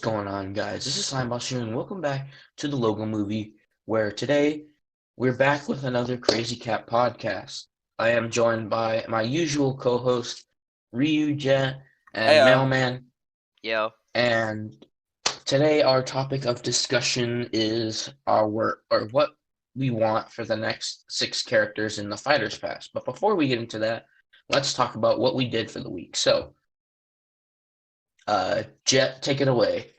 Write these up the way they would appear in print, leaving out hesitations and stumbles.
going on, guys? This is Slime Buster, and welcome back to the Logo Movie, where today we're back with another Crazy Cat podcast. I am joined by my usual co-host, Ryu Jet and Heyo. Mailman, Yo, and today our topic of discussion is what we want for the next 6 characters in the Fighter's Pass. But before we get into that, let's talk about what we did for the week. So, Jet, take it away.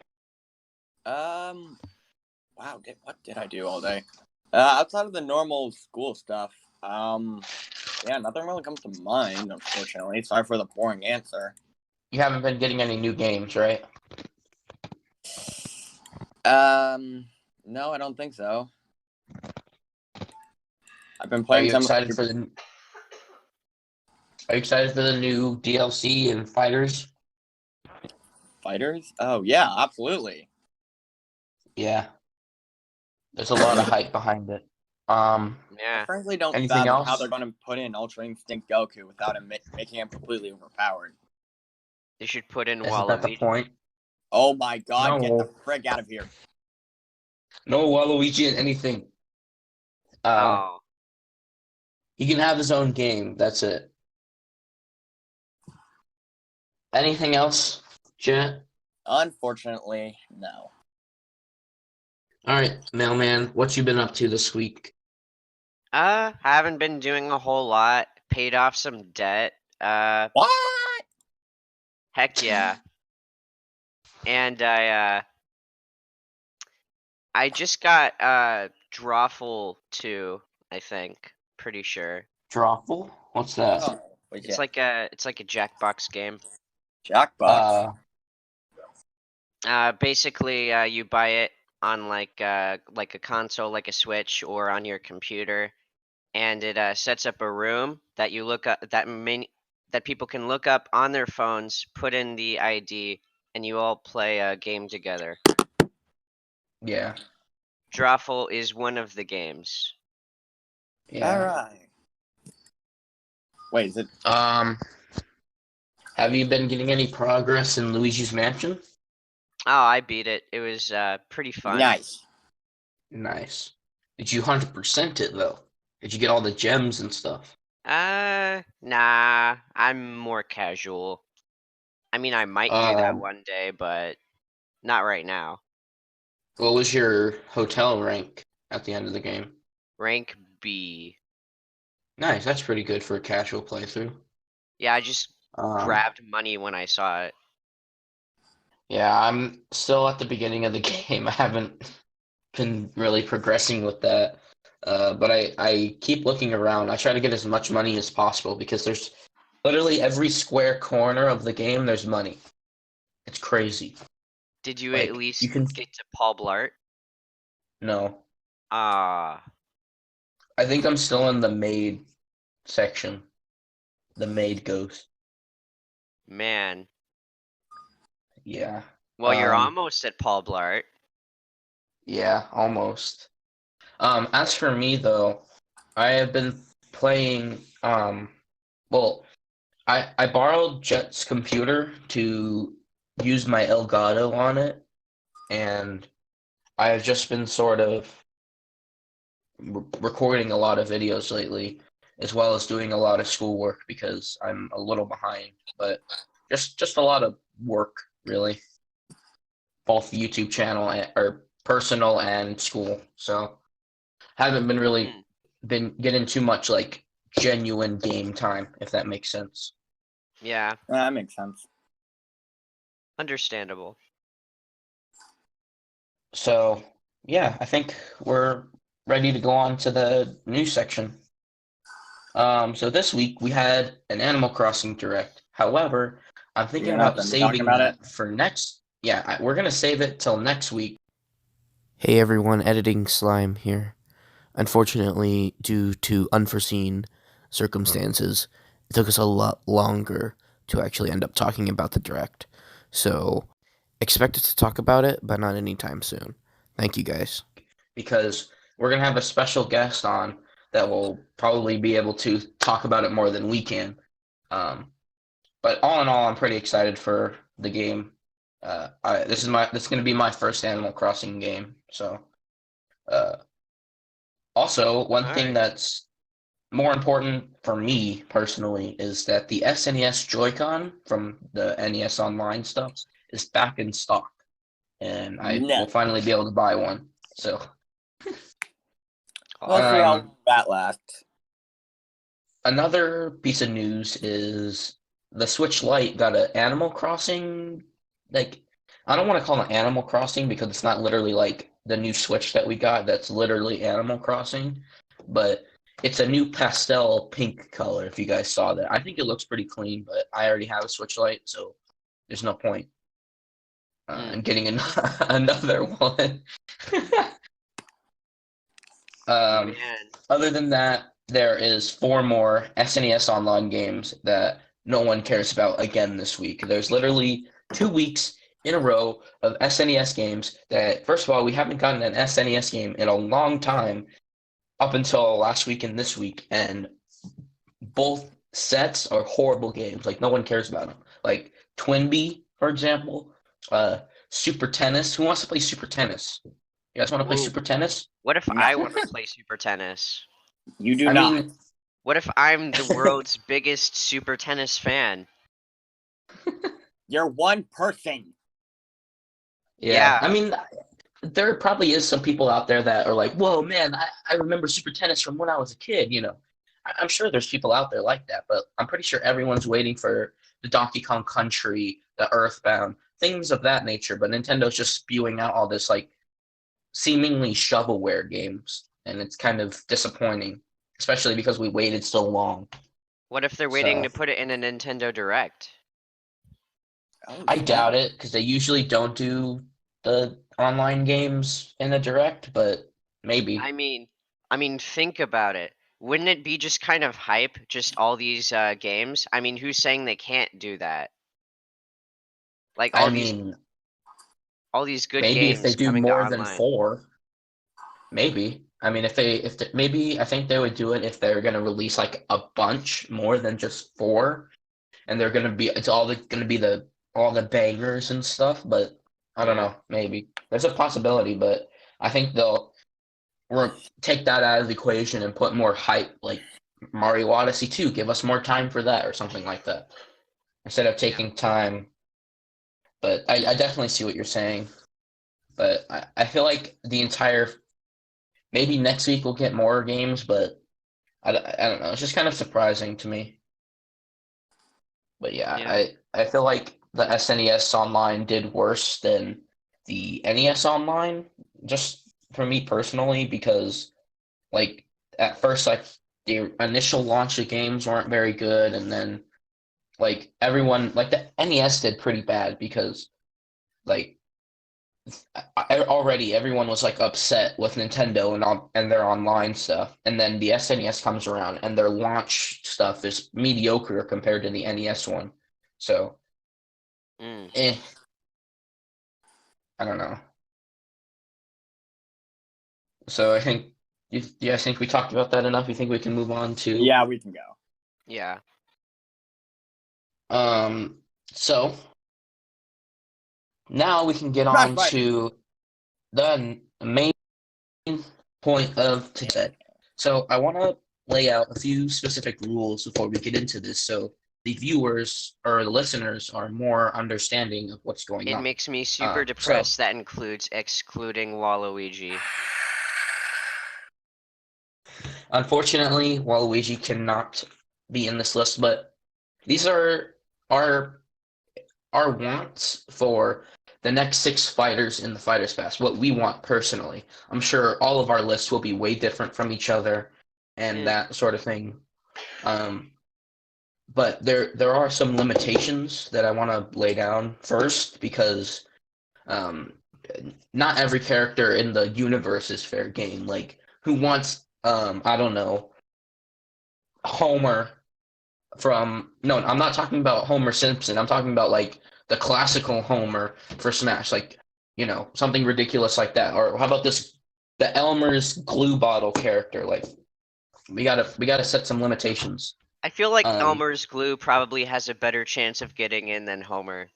Wow, what did I do all day? Outside of the normal school stuff, yeah, nothing really comes to mind, unfortunately. Sorry for the boring answer. You haven't been getting any new games, right? No, I don't think so. I've been Are playing you some excited for the Are you excited for the new DLC and Fighters? fighters. Oh, yeah, absolutely. Yeah, there's a lot of hype behind it. I yeah. frankly don't Anything fathom how else? they're going to put in Ultra Instinct Goku without him making him completely overpowered. They should put in Isn't that the Waluigi. point? Oh my god, get the No, frick out of here. no Waluigi in anything. Oh, He can have his own game. That's it. Anything else, Jet? Unfortunately, no. All right, Mailman, what you been up to this week? haven't been doing a whole lot. Paid off some debt. What? Heck yeah. And I just got Drawful 2, I think. Pretty sure. Drawful? What's that? Oh, wait, It's like a Jackbox game. Jackbox. Basically, you buy it on like a console, like a Switch, or on your computer, and it sets up a room that you look up that people can look up on their phones, put in the ID, and you all play a game together. Yeah, Drawful is one of the games. yeah. Alright. Wait, is it? Have you been getting any progress in Luigi's Mansion? Oh, I beat it. It was pretty fun. Nice. Nice. Did you 100% it though? Did you get all the gems and stuff? Nah. I'm more casual. I mean, I might do that one day, but not right now. What was your hotel rank at the end of the game? Rank B. Nice, that's pretty good for a casual playthrough. Yeah, I just Um, grabbed money when I saw it. yeah, I'm still at the beginning of the game. I haven't been really progressing with that. But I keep looking around. I try to get as much money as possible because there's literally every square corner of the game, there's money. It's crazy. Did you at Like, least you can, get to Paul Blart? no. Ah, I think I'm still in the maid section. The maid ghost. man. Yeah. Well, you're Um, almost at Paul Blart. yeah, almost. As for me though, I have been playing, well, I borrowed Jet's computer to use my Elgato on it, and I have just been sort of recording a lot of videos lately, as well as doing a lot of schoolwork because I'm a little behind. But just a lot of work, really, both YouTube channel or personal and school. So haven't been really Hmm, been getting too much like genuine game time, if that makes sense. yeah, That makes sense. understandable. So yeah, I think we're ready to go on to the news section. So this week we had an Animal Crossing Direct. However, I'm You're thinking gonna have about to be talking saving about it. that for next. Yeah, we're gonna save it till next week. Hey everyone, editing Slime here. Unfortunately, due to unforeseen circumstances, it took us a lot longer to actually end up talking about the direct. So, expect us to talk about it, but not anytime soon. Thank you guys. Because we're gonna have a special guest on that will probably be able to talk about it more than we can. But all in all, I'm pretty excited for the game. This is gonna be my first Animal Crossing game. So, uh, also one thing Alright. that's more important for me personally is that the SNES Joy-Con from the NES Online stuff is back in stock, and I No. will finally be able to buy one. So, We'll see how um, that lasts. another piece of news is the Switch Lite got an Animal Crossing. Like, I don't want to call it Animal Crossing because it's not literally like the new Switch that we got. That's literally Animal Crossing, but it's a new pastel pink color. If you guys saw that, I think it looks pretty clean. But I already have a Switch Lite, so there's no point in getting another one. Um, Man. Other than that, there is 4 more SNES Online games that no one cares about again this week. There's literally 2 weeks in a row of SNES games that, first of all, we haven't gotten an SNES game in a long time up until last week and this week, and both sets are horrible games. Like, no one cares about them. Like, Twinbee, for example, uh, Super Tennis. Who wants to play Super Tennis? You guys want to play Ooh, Super Tennis? what if No. I want to play Super Tennis? You do I not. mean, What if I'm the world's biggest Super Tennis fan? You're one person. yeah. Yeah, I mean, there probably is some people out there that are like, whoa, man, I remember Super Tennis from when I was a kid, you know. I'm sure there's people out there like that, but I'm pretty sure everyone's waiting for the Donkey Kong Country, the Earthbound, things of that nature. But Nintendo's just spewing out all this, like, seemingly shovelware games, and it's kind of disappointing, especially because we waited so long. what if they're waiting So to put it in a Nintendo Direct? Oh, I snap. doubt it because they usually don't do the online games in a direct, but maybe. I mean, think about it. Wouldn't it be just kind of hype, just all these games? I mean, who's saying they can't do that? Like I mean, all these good maybe if they games do coming to more than online. 4, maybe. I mean, maybe I think they would do it if they're gonna release like a bunch more than just 4, and they're gonna be it's all gonna be the all the bangers and stuff. But I don't Yeah. know, maybe there's a possibility, but I think they'll take that out of the equation and put more hype, like Mario Odyssey 2. Give us more time for that or something like that instead of taking time. But I definitely see what you're saying. But I feel like the entire maybe next week we'll get more games, but I don't know. It's just kind of surprising to me. But yeah, Yeah. I feel like the SNES Online did worse than the NES Online, just for me personally, because like at first like the initial launch of games weren't very good, and then like everyone like the NES did pretty bad because like already everyone was like upset with Nintendo and their online stuff, and then the SNES comes around and their launch stuff is mediocre compared to the NES one. So, Mm. eh, I don't know. So I think you guys think we talked about that enough? You think we can move on to Yeah, we can go. Yeah. so now we can get Crash on Fighters. to the main point of today. So I want to lay out a few specific rules before we get into this, so the viewers or the listeners are more understanding of what's going It on. makes me super So depressed. That includes excluding Waluigi. unfortunately, Waluigi cannot be in this list, but these are our our wants for the next 6 fighters in the Fighters Pass. What we want personally. I'm sure all of our lists will be way different from each other and Mm. that sort of thing. Um, but there are some limitations that I want to lay down first because um, not every character in the universe is fair game. Like who wants I don't know Homer from no, I'm not talking about Homer Simpson. I'm talking about like the classical Homer for Smash, like something ridiculous like that. Or how about the Elmer's glue bottle character? Like we gotta set some limitations. I feel like Um, Elmer's glue probably has a better chance of getting in than Homer.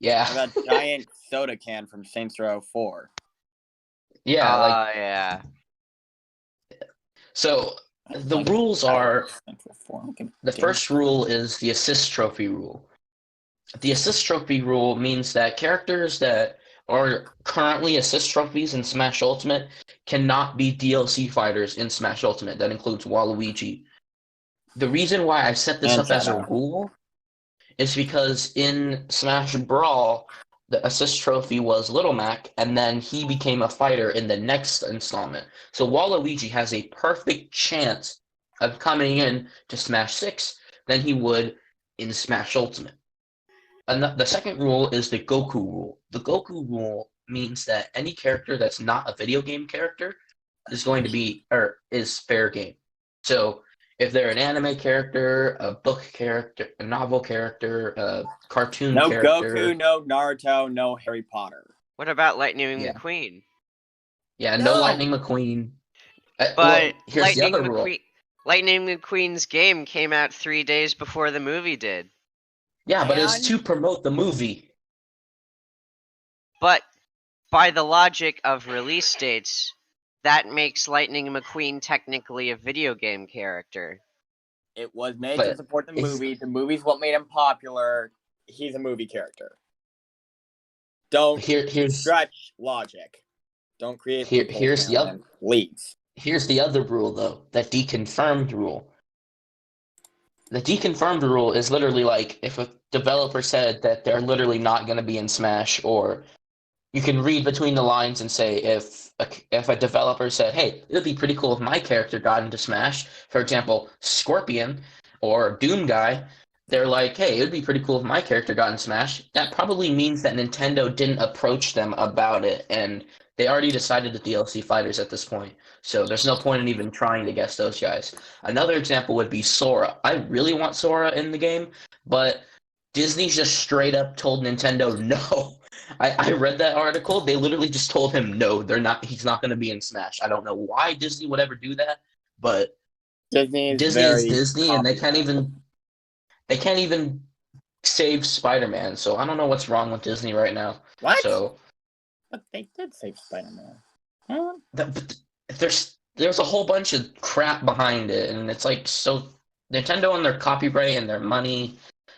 Yeah. Or that giant soda can from Saints Row 4. Yeah, like Yeah. so I the like rules are Saints Row 4. Okay, the damn. first rule is the assist trophy rule. The assist trophy rule means that characters that are currently assist trophies in Smash Ultimate cannot be DLC fighters in Smash Ultimate. That includes Waluigi. The reason why I set this And up as a Shadow. rule is because in Smash Brawl, the assist trophy was Little Mac, and then he became a fighter in the next installment. So Waluigi has a perfect chance of coming in to Smash 6 than he would in Smash Ultimate. And the second rule is the Goku rule. The Goku rule means that any character that's not a video game character is going to be, or is fair game. So if they're an anime character, a book character, a novel character, a cartoon No character, Goku, no Naruto, no Harry Potter. What about Lightning yeah, McQueen? yeah, no No! Lightning McQueen. But Well, here's the other rule. Lightning McQueen's game came out 3 days before the movie did. Yeah, but it's And to promote the movie. But by the logic of release dates, that makes Lightning McQueen technically a video game character. it was made to But support the it's movie. The movie's what made him popular. He's a movie character. Don't here's stretch logic. Don't create here loopholes, here's the other man. Please. here's the other rule though, that deconfirmed rule. The deconfirmed rule is literally like if a developer said that they're literally not going to be in Smash, or you can read between the lines and say if a developer said, "Hey, it would be pretty cool if my character got into Smash," for example, Scorpion or Doom Guy, they're like, "Hey, it would be pretty cool if my character got in Smash." That probably means that Nintendo didn't approach them about it, and they already decided the DLC fighters at this point. So there's no point in even trying to guess those guys. Another example would be Sora. I really want Sora in the game, but Disney just straight up told Nintendo no. I read that article. They literally just told him no, they're not. He's not going to be in Smash. I don't know why Disney would ever do that, but Disney is Disney is very Disney, and they can't even save Spider-Man. So I don't know what's wrong with Disney right now. What? So But they did save Spider-Man. Huh? but there's a whole bunch of crap behind it, and it's like so Nintendo and their copyright and their money.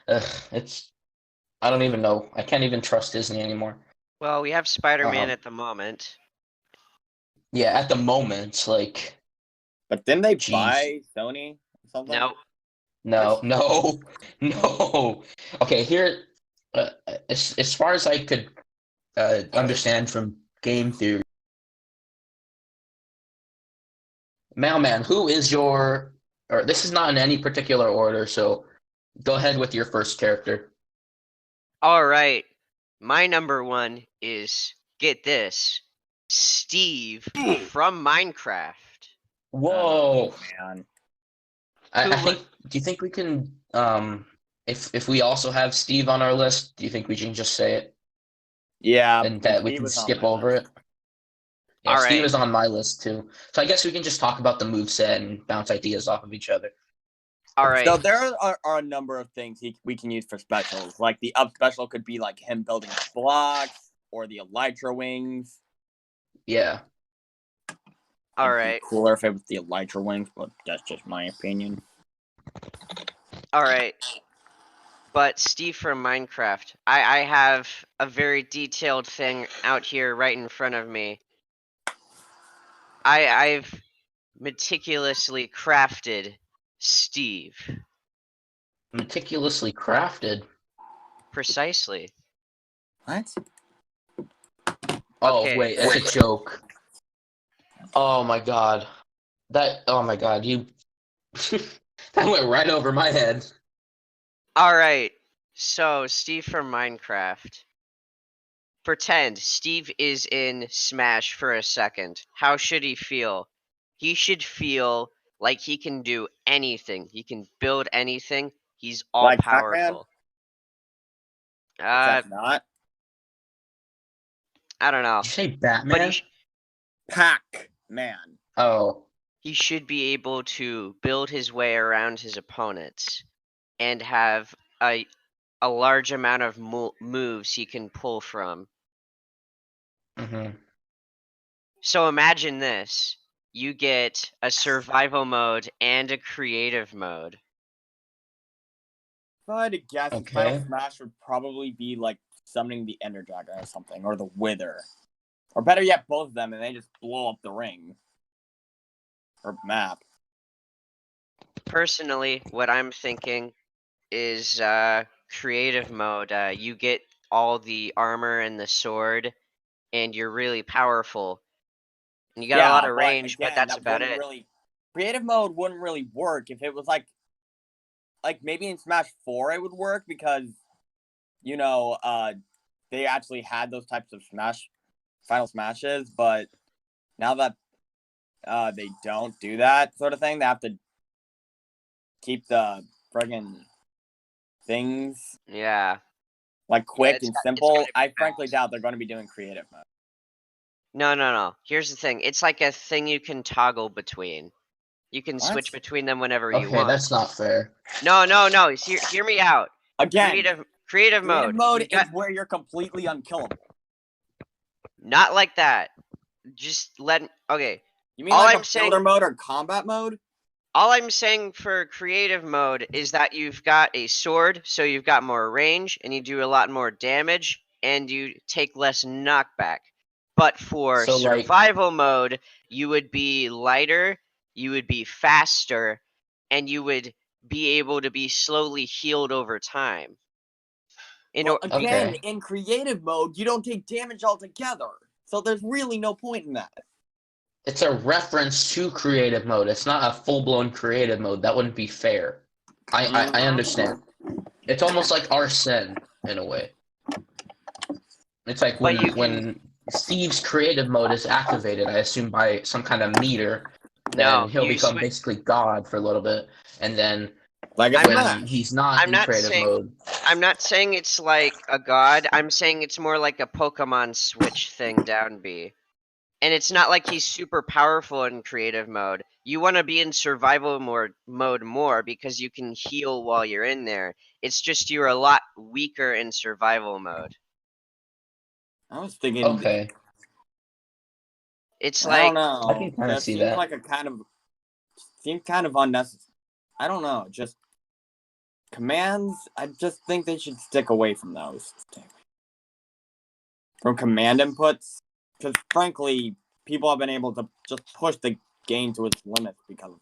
It's I don't even know. I can't even trust Disney anymore. Well, we have Spider-Man Um, at the moment. Yeah, at the moment, like, But didn't they jeez. buy Sony or something? No, No. Okay, here, as far as I could understand from game theory, Mailman, who is your, or this is not in any particular order, so go ahead with your first character. all right. My number one is, get this, Steve from Minecraft. Whoa. Oh, man. I Who think, do you think we can, if we also have Steve on our list, do you think we can just say it Yeah, and because that we Steve can was on skip my over list. it? Yeah, All Steve right. is on my list too. So I guess we can just talk about the moveset and bounce ideas off of each other. All right. So there are a number of things we can use for specials. Like the up special could be like him building blocks, or the Elytra wings. Yeah. All It'd be right. cooler if it was the Elytra wings, but that's just my opinion. All right. But Steve from Minecraft, I have a very detailed thing out here right in front of me. I've meticulously crafted Steve. Meticulously crafted. Precisely. What? Oh, Okay. wait, that's a joke. Oh my god. Oh my god, you. That went right over my head. All right. So, Steve from Minecraft. Pretend Steve is in Smash for a second. How should he feel? He should feel like he can do anything. He can build anything. He's all Like Pac-Man? powerful. Except not. I don't know. Did you say But Batman? Pac-Man. Oh. he should be able to build his way around his opponents and have a a large amount of moves he can pull from. Mm-hmm. So imagine this. You get a survival mode and a creative mode. If I had to guess, his final Okay. smash would probably be like summoning the Ender Dragon or something, or the Wither. Or better yet, both of them, and they just blow up the ring. Or map. Personally, what I'm thinking is creative mode. You get all the armor and the sword, and you're really powerful. And you got a lot of but range, but again, that's that about wouldn't it. really... Creative mode wouldn't really work if it was like maybe in Smash 4 it would work because, you know, they actually had those types of final smashes, but now that they don't do that sort of thing, they have to keep the friggin' things Yeah. like quick it's and got- it's simple. gotta be I frankly fast. doubt they're going to be doing creative mode. No. Here's the thing. It's like a thing you can toggle between. You can switch What? between them whenever you Okay, want. that's not fair. No. Hear me out. Again, Creative creative mode. mode You got- is where you're completely unkillable. Not like that. Just let. Okay. You mean All like I'm a saying- builder mode or combat mode? All I'm saying for creative mode is that you've got a sword, so you've got more range, and you do a lot more damage, and you take less knockback. But for So, like- survival mode, you would be lighter, you would be faster, and you would be able to be slowly healed over time. Well, again, Okay. in creative mode, you don't take damage altogether. So there's really no point in that. It's a reference to creative mode. It's not a full-blown creative mode. That wouldn't be fair. I understand. It's almost like Arsene in a way. It's like But you when Steve's creative mode is activated, I assume by some kind of meter, then No, he'll you become basically God for a little bit, and then Like a I'm when Smash. he's not I'm in not creative saying- mode, I'm not saying it's like a god. I'm saying it's more like a Pokemon Switch thing down B. And it's not like he's super powerful in creative mode. You want to be in survival mode more because you can heal while you're in there. It's just you're a lot weaker in survival mode. I was thinking, okay, It's I like don't know. I can kinda That see seems that. like seemed kind of unnecessary. I don't know. Just commands. I just think they should stick away from those. From command inputs, because frankly, people have been able to just push the game to its limits because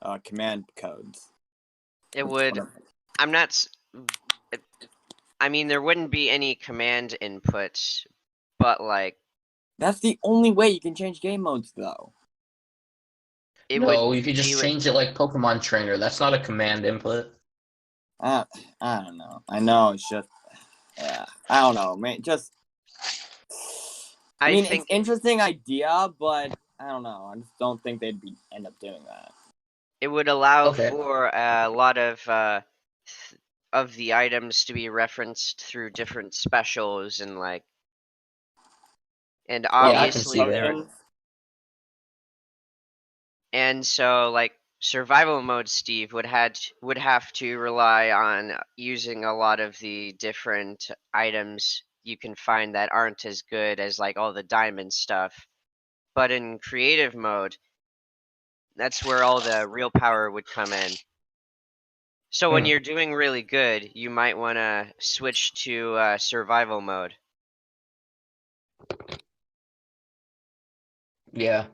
of command codes. it would. Whatever. I'm not. I mean, there wouldn't be any command inputs, but like That's the only way you can change game modes, though. it no, would. you could just you would- change it like Pokemon Trainer. That's not a command input. I don't know. I know it's just, yeah. I don't know, man. Just, I mean, think it's interesting idea, but I don't know. I just don't think they'd end up doing that. it would allow Okay. for a lot of the items to be referenced through different specials and like, and Yeah, I can obviously see that. there. And so like survival mode, Steve would have to rely on using a lot of the different items you can find that aren't as good as like all the diamond stuff. But in creative mode, that's where all the real power would come in. So when Hmm. you're doing really good, you might want to switch to survival mode. Yeah.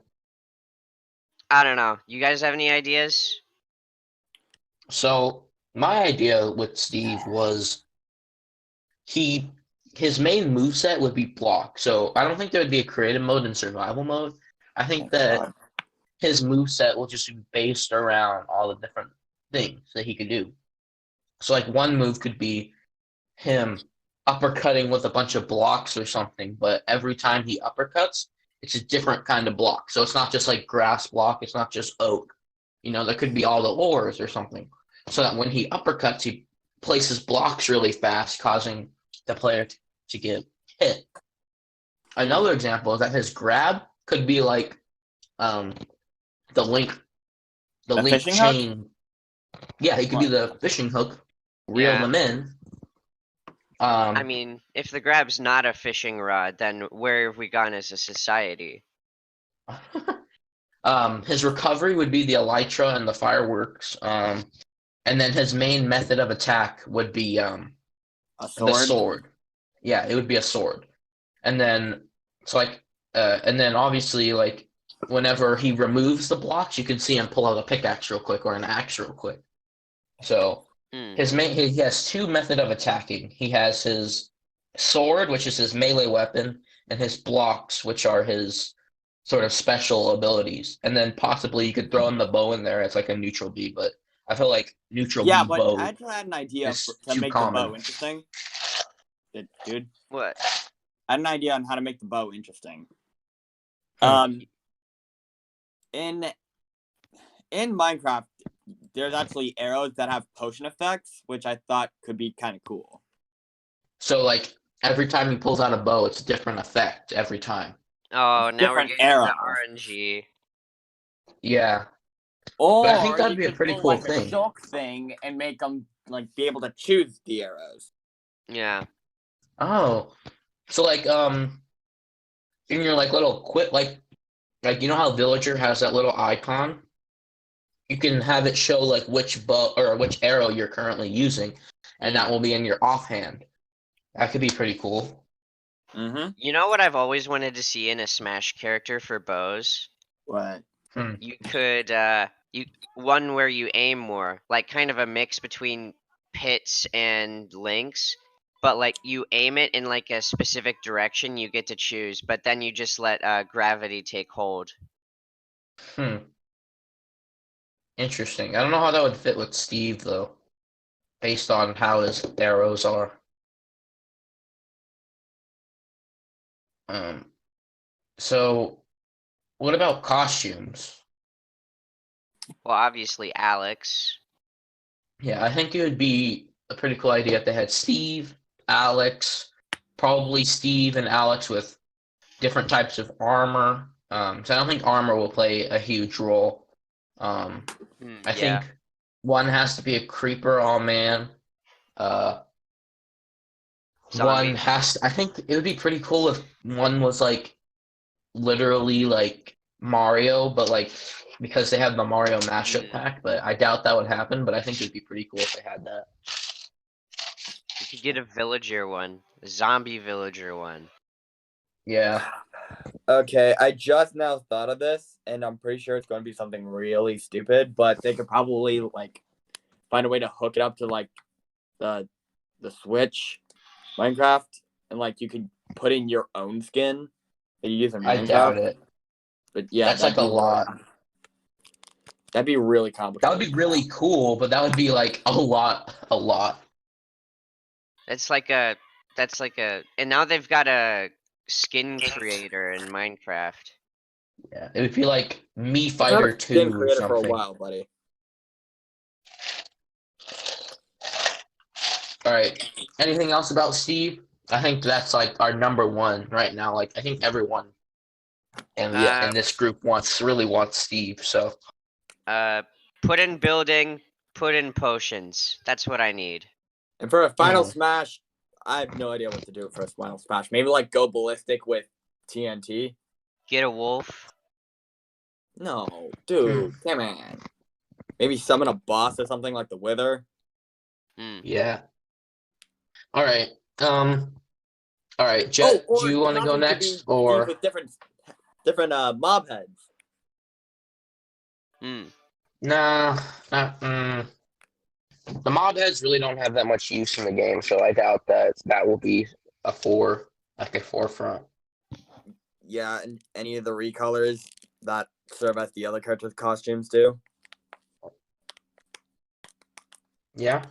I don't know. You guys have any ideas? So my idea with Steve was his main moveset would be block. So I don't think there would be a creative mode and survival mode. I think that his moveset will just be based around all the different things that he could do. So like one move could be him uppercutting with a bunch of blocks or something, but every time he uppercuts, it's a different kind of block. So it's not just like grass block, it's not just oak. You know, there could be all the ores or something. So that when he uppercuts, he places blocks really fast, causing the player to get hit. Another example is that his grab could be like the link The link fishing hook? chain. Yeah, he could be the fishing hook, reel Yeah. them in, I mean, if the grab's not a fishing rod, then where have we gone as a society? His recovery would be the elytra and the fireworks. And then his main method of attack would be A the sword. sword. Yeah, it would be a sword. And then and then obviously like whenever he removes the blocks, you can see him pull out a pickaxe real quick or an axe real quick. So Hmm. he has two method of attacking. He has his sword, which is his melee weapon, and his blocks, which are his sort of special abilities. And then possibly you could throw in the bow in there as like a neutral B, but I feel like neutral Yeah, B but I bow actually had an idea is to too make the bow common. interesting. Dude, What? I had an idea on how to make the bow interesting. Hmm. In Minecraft, there's actually arrows that have potion effects, which I thought could be kind of cool. So like every time he pulls out a bow, it's a different effect every time. Oh, now we're Different getting arrows. into RNG. Yeah. Or But I think that'd you be a could pretty pull cool like a thing. silk thing and make them like be able to choose the arrows. Yeah. Oh. So like in your like little quit like you know how Villager has that little icon? You can have it show like which bow or which arrow you're currently using, and that will be in your offhand. That could be pretty cool. Mm-hmm. You know what I've always wanted to see in a Smash character for bows? What? You could one where you aim more, like kind of a mix between Pits and Links, but like you aim it in like a specific direction you get to choose, but then you just let gravity take hold. Hmm. Interesting. I don't know how that would fit with Steve though, based on how his arrows are. Um. So what about costumes? Well, obviously Alex. Yeah, I think it would be a pretty cool idea if they had Steve, Alex, probably Steve and Alex with different types of armor. So I don't think armor will play a huge role. I Yeah. think one has to be a creeper all man. Uh, one Zombies. has. I think it would be pretty cool if one was like literally like Mario, but like because they have the Mario mashup pack. But I doubt that would happen. But I think it'd be pretty cool if they had that. You could get a villager one. A zombie villager one. Yeah. Okay, I just now thought of this, and I'm pretty sure it's going to be something really stupid, but they could probably like find a way to hook it up to like the Switch, Minecraft, and like you could put in your own skin that you use in I doubt Minecraft. it. But yeah, That's like a lot. That'd be really That complicated. would be really cool, but that would be like a lot, a lot. That's like a and now they've got a skin creator in Minecraft. Yeah, it would be like Me I've had Fighter a skin 2 or creator for a something. while, buddy. All right. Anything else about Steve? I think that's like our number one right now. Like I think everyone in this group really wants Steve. So Put in building, put in potions. That's what I need. And for a final Mhm. smash, I have no idea what to do for a final smash. Maybe like go ballistic with TNT. Get a wolf. No, dude, come on. Maybe summon a boss or something like the Wither. Yeah. All right. All right, Jet. Do you want to go next Steve or? with different mob heads. Nah. Not, the mob heads really don't have that much use in the game, so I doubt that will be a forefront. Yeah, and any of the recolors that serve as the other characters' costumes too. Yeah.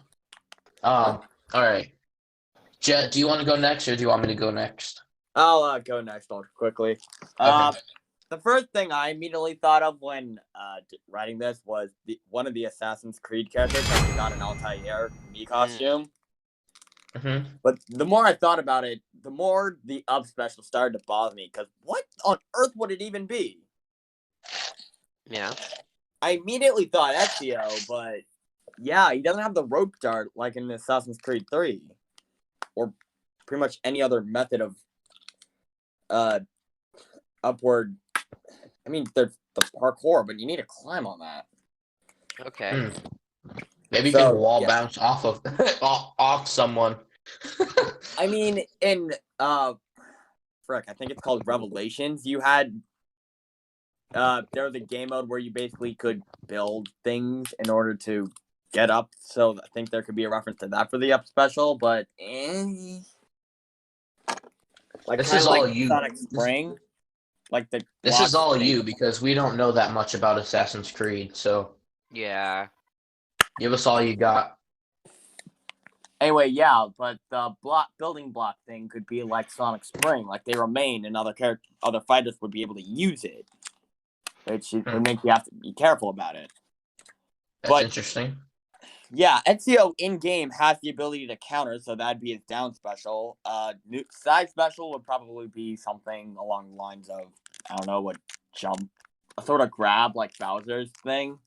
All right. Jet, do you want to go next, or do you want me to go next? I'll go next quickly. Okay. The first thing I immediately thought of when writing this was one of the Assassin's Creed characters that got an Altair Mii costume. Mm-hmm. But the more I thought about it, the more the up special started to bother me. Because what on earth would it even be? Yeah. I immediately thought Ezio, but yeah, he doesn't have the rope dart like in Assassin's Creed 3. or pretty much any other method of upward. I mean, there's the parkour, but you need to climb on that. Okay. Maybe you So, can wall yeah. bounce off of off someone. I mean, in frick, I think it's called Revelations. You had there was a game mode where you basically could build things in order to get up. So I think there could be a reference to that for the up special, but like This kind is of all like you. Sonic Spring, like the This is blocks all thing. you because we don't know that much about Assassin's Creed. So Yeah. give us all you got. Anyway, yeah, but the building block thing could be like Sonic Spring, like they remain, and other fighters would be able to use it, which would make you have to be careful about it. That's But interesting. yeah, Ezio in game has the ability to counter, so that'd be his down special. Side special would probably be something along the lines of I don't know, what jump, a sort of grab like Bowser's thing,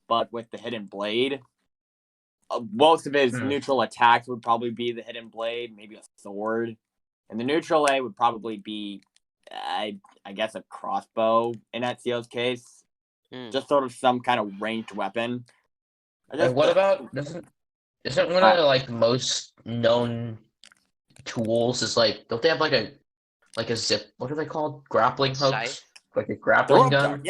but with the hidden blade. Most of his neutral attacks would probably be the hidden blade, maybe a sword, and the neutral A would probably be, I guess, a crossbow in Ezio's case, just sort of some kind of ranged weapon. And what about isn't one of the like most known tools is like don't they have like a zip, what are they called, grappling hooks, Scythe? like a grappling gun?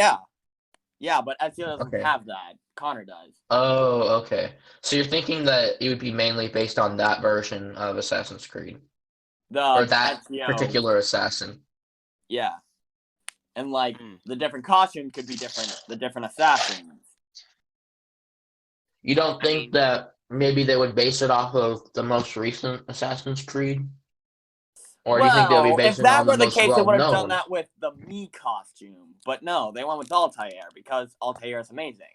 Yeah, but Ezio doesn't Okay. have that. Connor does. Oh, okay. So you're thinking that it would be mainly based on that version of Assassin's Creed or that Ezio, particular assassin? yeah, and like the different costume could be different. The different assassins. You don't I think mean, that maybe they would base it off of the most recent Assassin's Creed? Or do you think they'll be Well, if basing it that on the were the most case, they would have done well-known? that with the Mii costume. But no, they went with Altair because Altair is amazing.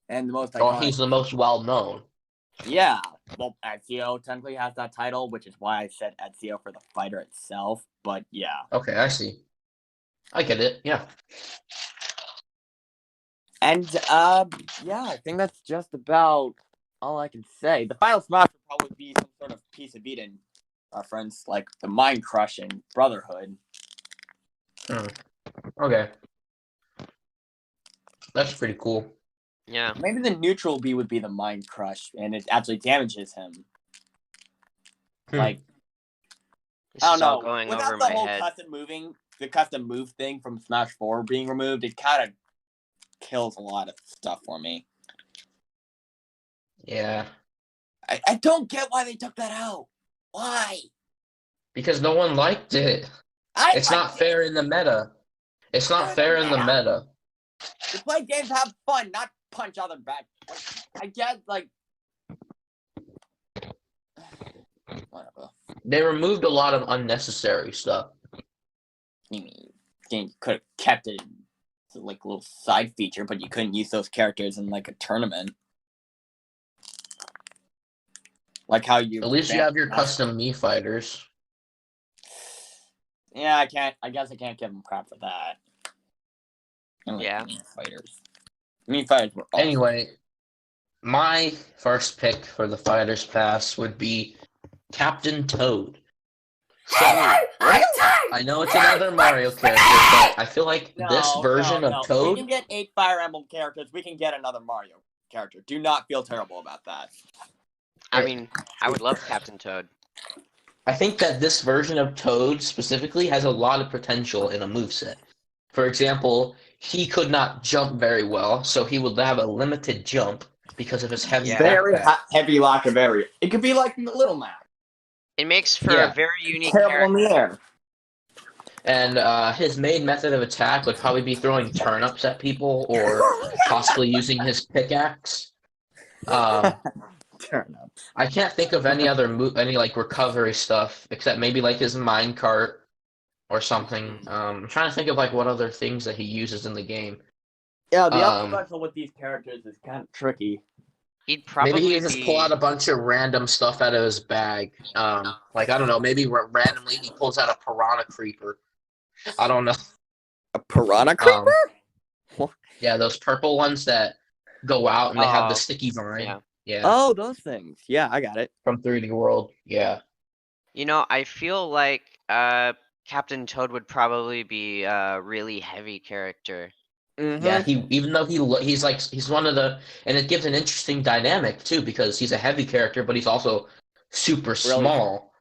And the most Or iconic. he's the most well-known? Yeah. Well, Ezio technically has that title, which is why I said Ezio for the fighter itself. But yeah. Okay, I see. I get it, yeah. And, yeah, I think that's just about all I can say. The final smash would probably be some sort of Piece of Eden reference, like the Mind Crush and Brotherhood. Okay. That's pretty cool. yeah. Maybe the neutral B would be the Mind Crush, and it actually damages him. Like, This I is don't all know. going Without over the my whole head. the custom move thing from Smash 4 being removed, it kind of kills a lot of stuff for me. Yeah. I don't get why they took that out. Why? Because no one liked it. It's not fair in the meta. It's not fair in the meta. You play games to have fun, not punch other back. I get, like... Whatever. They removed a lot of unnecessary stuff. You could have kept it as a like, little side feature, but you couldn't use those characters in like a tournament. Like how you... At least you have your custom Mii fighters. Yeah, I guess I can't give them crap for that. Yeah. Mii fighters were awesome. Anyway, my first pick for the Fighters Pass would be Captain Toad. So, I know it's another Mario character, but I feel like this version of Toad... We can get 8 Fire Emblem characters. We can get another Mario character. Do not feel terrible about that. I mean, I would love Captain Toad. I think that this version of Toad specifically has a lot of potential in a moveset. For example, he could not jump very well, so he would have a limited jump because of his heavy backpack. Heavy lack of area. It could be like Little Mac. It makes for a very unique Terrible in character. the air. And his main method of attack would probably be throwing turnips at people or possibly using his pickaxe. Turnips. I can't think of any other any like recovery stuff except maybe like his minecart or something. I'm trying to think of like what other things that he uses in the game. Yeah, the other special with these characters is kind of tricky. He'd probably maybe he just pull out a bunch of random stuff out of his bag. Like I don't know, maybe randomly he pulls out a piranha creeper. I don't know. A piranha creeper? Yeah, those purple ones that go out and they have the sticky vine. Yeah. Yeah, Oh, those things. Yeah, I got it. from 3D World. Yeah. You know, I feel like Captain Toad would probably be a really heavy character. Yeah, Mm-hmm. even though he's one of the, and it gives an interesting dynamic too because he's a heavy character, but he's also super Really? small.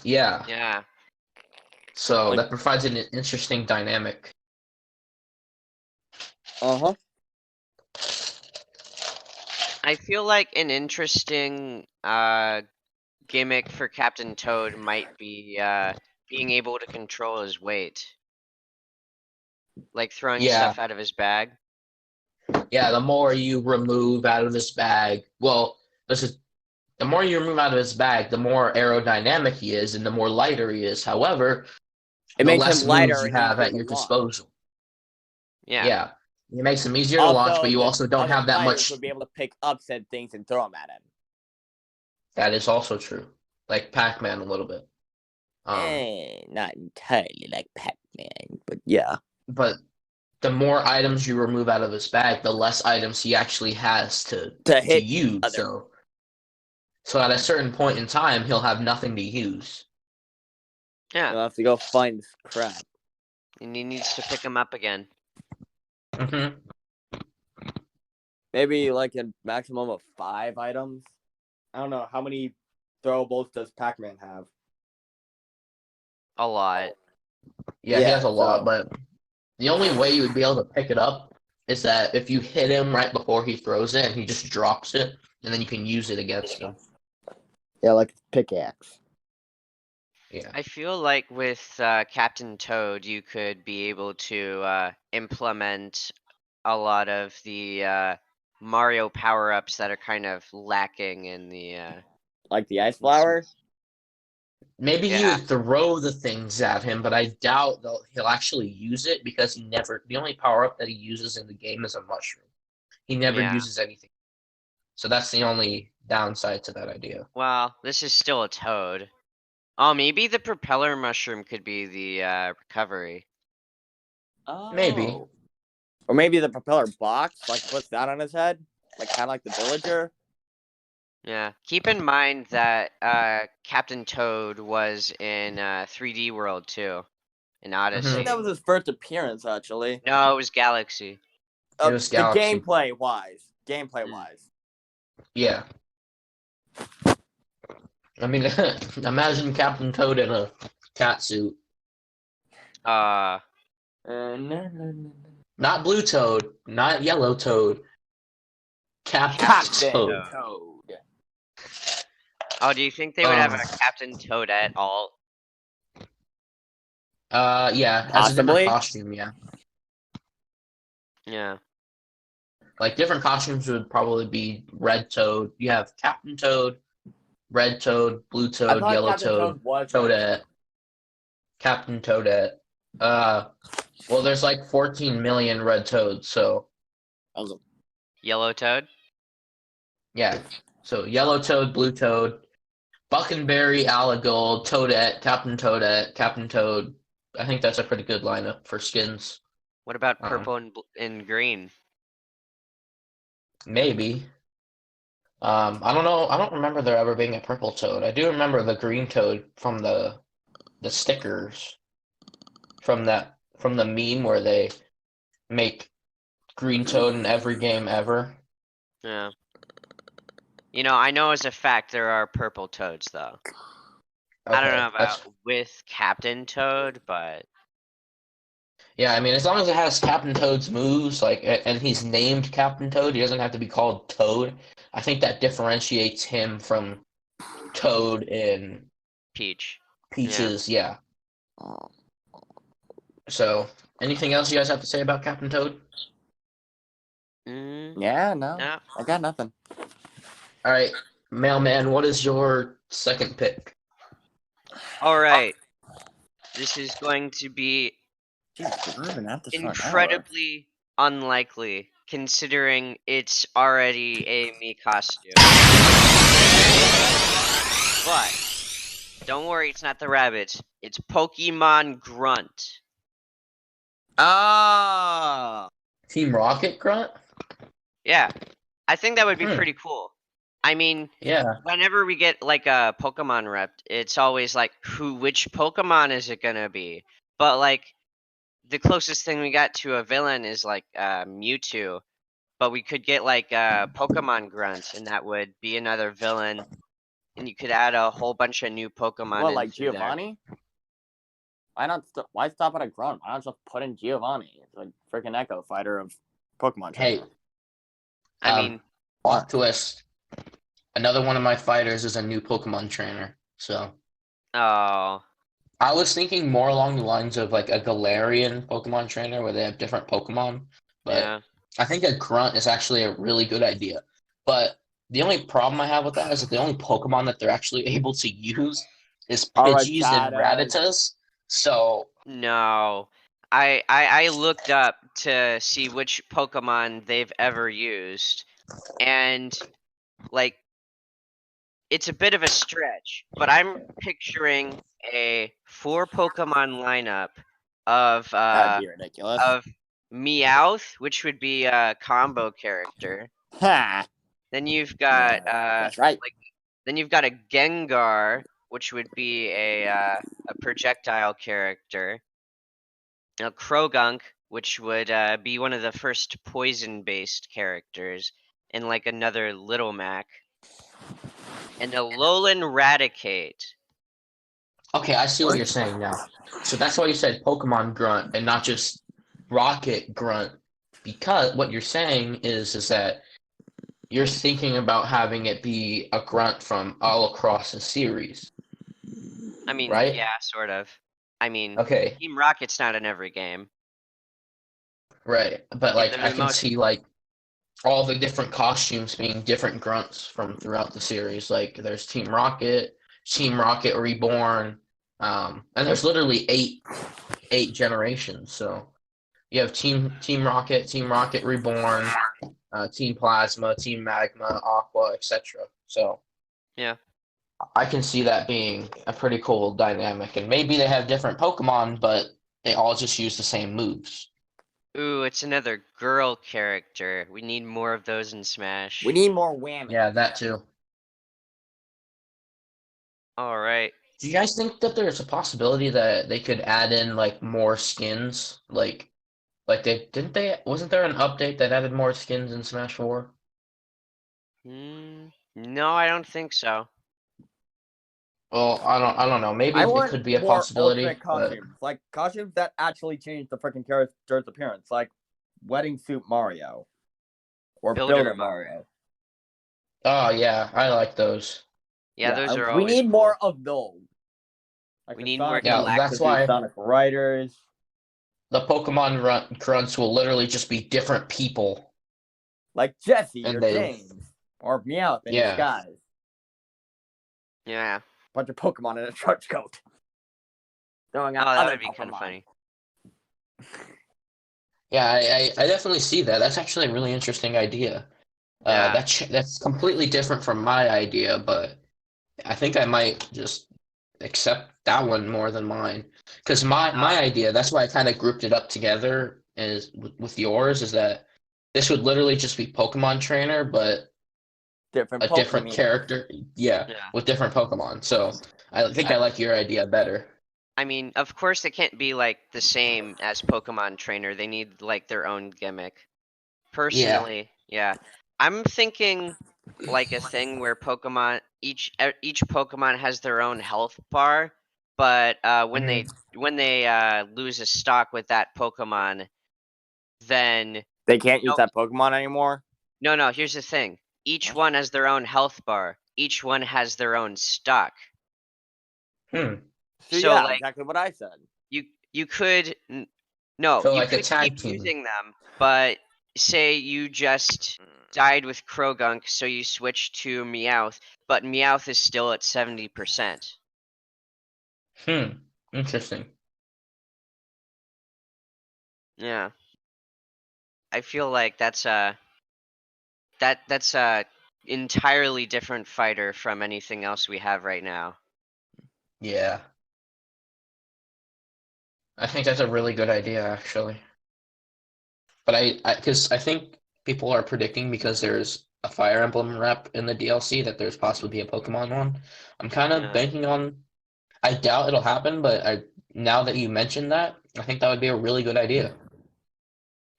Yeah, Yeah. so Like- that provides an interesting dynamic. Uh-huh. I feel like an interesting gimmick for Captain Toad might be being able to control his weight. Like throwing Yeah, stuff out of his bag. yeah. The more you remove out of his bag, well, this is the more you remove out of his bag, the more aerodynamic he is, and the more lighter he is. However, It the makes less him moves lighter you and have easier at to your launch. disposal. Yeah. Yeah, it makes them easier to launch, Also, but you the also don't other have that players much. would be able to pick up said things and throw them at him. That is also true, like Pac-Man a little bit. Not entirely like Pac-Man, but yeah. But the more items you remove out of his bag, the less items he actually has To to hit use. other. So at a certain point in time, he'll have nothing to use. Yeah. You'll have to go find this crap. And he needs to pick him up again. Hmm. Maybe like a maximum of 5 items. I don't know. How many throwables does Pac-Man have? A lot. Yeah, he Yeah, has a lot, so- but the only way you would be able to pick it up is that if you hit him right before he throws it, and he just drops it, and then you can use it against him. Yeah, like a pickaxe. Yeah. I feel like with Captain Toad, you could be able to implement a lot of the Mario power-ups that are kind of lacking in the. Like the ice flower? Maybe he Yeah. would throw the things at him, but I doubt he'll actually use it because the only power up that he uses in the game is a mushroom. He never Yeah. uses anything. So that's the only downside to that idea. Well, this is still a Toad. Oh, maybe the propeller mushroom could be the recovery. Oh. Maybe. Or maybe the propeller box, like puts that on his head? Like kind of like the villager? Yeah. Keep in mind that Captain Toad was in 3D World too, in I Odyssey. think that was his first appearance, actually. No, it was Galaxy. It was The Galaxy. gameplay wise. Gameplay wise. Yeah. I mean, imagine Captain Toad in a cat suit. Uh, Not Blue Toad, not Yellow Toad. Captain Captain Toad. Toad. oh, do you think they would have a Captain Toad at all? Yeah, as a Possibly. different costume, yeah. Yeah. Like, different costumes would probably be Red Toad. You have Captain Toad, Red Toad, Blue I Toad, thought Yellow Captain Toad, Toad was Toadette, Captain Toadette. Well, there's like 14 million Red Toads, so Yellow Toad? yeah. So Yellow Toad, Blue Toad, Buckenberry, Aligold, Toadette, Captain Toad. I think that's a pretty good lineup for skins. What about purple and green? Maybe. I don't know. I don't remember there ever being a purple Toad. I do remember the green Toad from the stickers from the meme where they make green Toad in every game ever. Yeah. You know, I know as a fact there are purple Toads though. I don't Okay, know about with Captain Toad, but yeah, I mean, as long as it has Captain Toad's moves, like, and he's named Captain Toad, he doesn't have to be called Toad. I think that differentiates him from Toad in Peach. Peach's, yeah. So, anything else you guys have to say about Captain Toad? Yeah, no. No. I got nothing. All right, Mailman, what is your second pick? All right. This is going to be Jeez, we're even at this for an hour. incredibly unlikely, considering it's already a me costume. But don't worry, it's not the rabbits. It's Pokemon Grunt. Ah. Team Rocket Grunt? Yeah, I think that would be Hmm. pretty cool. I mean, Yeah. whenever we get like a Pokemon rep, it's always like, which Pokemon is it gonna be? But like, the closest thing we got to a villain is like Mewtwo. But we could get like Pokemon Grunt, and that would be another villain. And you could add a whole bunch of new Pokemon What, like into there. Giovanni? Why not? Why stop at a grunt? Why not just put in Giovanni? It's like freaking Echo Fighter of Pokemon. Hey, Trainer. I mean, plot twist. Another one of my fighters is a new Pokemon trainer. So oh, I was thinking more along the lines of like a Galarian Pokemon trainer where they have different Pokemon. But yeah. I think a Grunt is actually a really good idea. But the only problem I have with that is that the only Pokemon that they're actually able to use is Pidgeys and Rattatas. Rattatas. So No. I looked up to see which Pokemon they've ever used, and like it's a bit of a stretch, but I'm picturing a 4 Pokemon lineup of That'd be ridiculous. Meowth, which would be a combo character. Ha! Then you've got That's right. then you've got a Gengar, which would be a projectile character. A Krogunk, which would be one of the first poison-based characters, and like another Little Mac. And a Alolan Raticate. okay, I see what you're saying now. So that's why you said Pokemon Grunt and not just Rocket Grunt, because what you're saying is that you're thinking about having it be a Grunt from all across the series, I mean, right? yeah, sort of. I mean, Okay, Team Rocket's not in every game. right. But like they're I the can most- see like all the different costumes being different grunts from throughout the series. Like there's Team Rocket Reborn, and there's literally eight generations. So you have Team Rocket Reborn, Team Plasma, Team Magma, Aqua, etc. So Yeah. I can see that being a pretty cool dynamic, and maybe they have different Pokemon, but they all just use the same moves. Ooh, it's another girl character. We need more of those in Smash. We need more whammy. Yeah, that too. Alright. Do you guys think that there's a possibility that they could add in like more skins? Like they didn't they wasn't there an update that added more skins in Smash 4? No, I don't think so. Well, I don't know. Maybe I it want could be a more possibility, alternate but costumes, like costumes that actually change the freaking character's appearance, like Wedding Suit Mario or Builder Mario. oh yeah, I like those. Yeah, those are we always need cool. more of those. Like We the need more Sonic Yeah, that's why Sonic Riders. the Grunts will literally just be different people, Like Jesse and or they James or Meowth in yeah. disguise. Yeah. Bunch of Pokemon in a trench coat. Throwing out Oh, that other would be kind of Pokemon. funny. Yeah, I definitely see that. That's actually a really interesting idea. Yeah. That's completely different from my idea, but I think I might just accept that one more than mine. Because my idea, that's why I kind of grouped it up together is with yours, is that this would literally just be Pokemon Trainer, but Different a different Pokemon. character, yeah, Yeah. with different Pokemon. So I think I like your idea better. I mean, of course, they can't be like the same as Pokemon Trainer. They need like their own gimmick. Personally, yeah. I'm thinking like a thing where each Pokemon has their own health bar, but when they lose a stock with that Pokemon, then They can't use Nope. that Pokemon anymore. no. Here's the thing: each one has their own health bar. Each one has their own stock. Hmm. So, So, yeah, like- exactly what I said. You could no, So you like a could tag keep team. using them, but say you just died with Krogunk, so you switch to Meowth, but Meowth is still at 70%. Interesting. Yeah. I feel like that's a entirely different fighter from anything else we have right now. Yeah. I think that's a really good idea, actually. But because I think people are predicting because there's a Fire Emblem rep in the DLC, that there's possibly be a Pokemon one. I'm kind of Yeah. banking on. I doubt it'll happen, but now that you mentioned that, I think that would be a really good idea.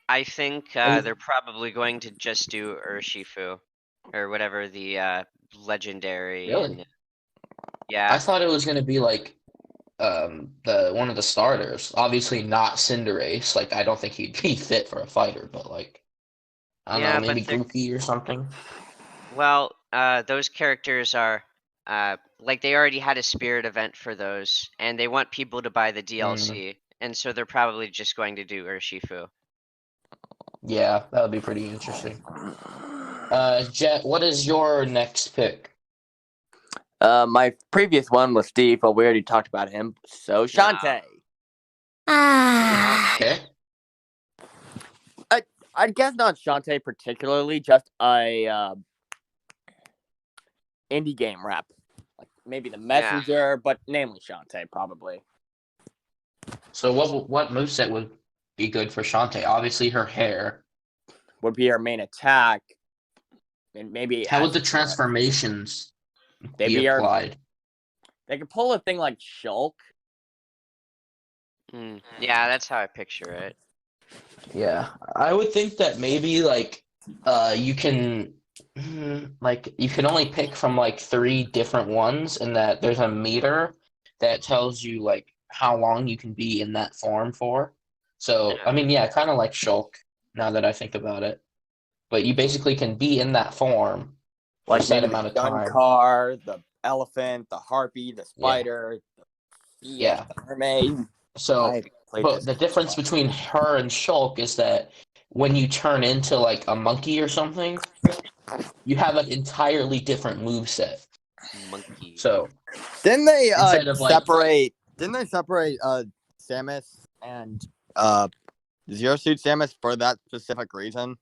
I think And- they're probably going to just do Urshifu or whatever the legendary. Really? And, I yeah. thought it was gonna be like the one of the starters. Obviously not Cinderace. Like I don't think he'd be fit for a fighter, but like I don't know, Yeah, but maybe Grookey or something. well, those characters are like they already had a spirit event for those, and they want people to buy the DLC, and so they're probably just going to do Urshifu. Yeah, that would be pretty interesting. Jet, what is your next pick? My previous one was Steve, but we already talked about him. So Shantae. Okay. I'd guess not Shantae particularly, just a indie game rap. Like maybe the Messenger, but namely Shantae probably. So what moveset would be good for Shantae? Obviously her hair. Would be her main attack. And maybe How would the Acid Breath. transformations They'd be be her. applied? They could pull a thing like Shulk. Yeah, that's how I picture it. Yeah, I would think that maybe like you can like you can only pick from like 3 different ones, and that there's a meter that tells you like how long you can be in that form for. So Yeah. I mean, yeah, kind of like Shulk now that I think about it. But you basically can be in that form for a Like set maybe amount the of time. car, the elephant, the harpy, the spider, Yeah. the mermaid. So, I played but this the game so difference much. between her and Shulk is that when you turn into like a monkey or something, you have an entirely different move set. Monkey. So Didn't they instead of like separate? Didn't they separate Samus and Zero Suit Samus for that specific reason?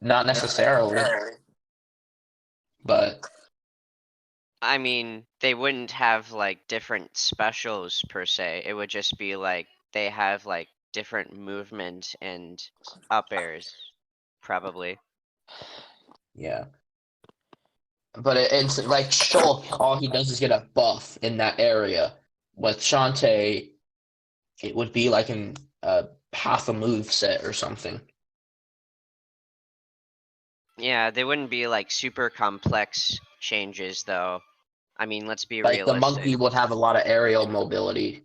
not necessarily, but I mean, they wouldn't have like different specials per se. It would just be like they have like different movement and up airs, probably. yeah. But it's like Shulk, all he does is get a buff in that area. With Shantae, it would be like in half a move set or something. Yeah, they wouldn't be like super complex changes though. I mean, let's be Like the realistic. monkey would have a lot of aerial mobility,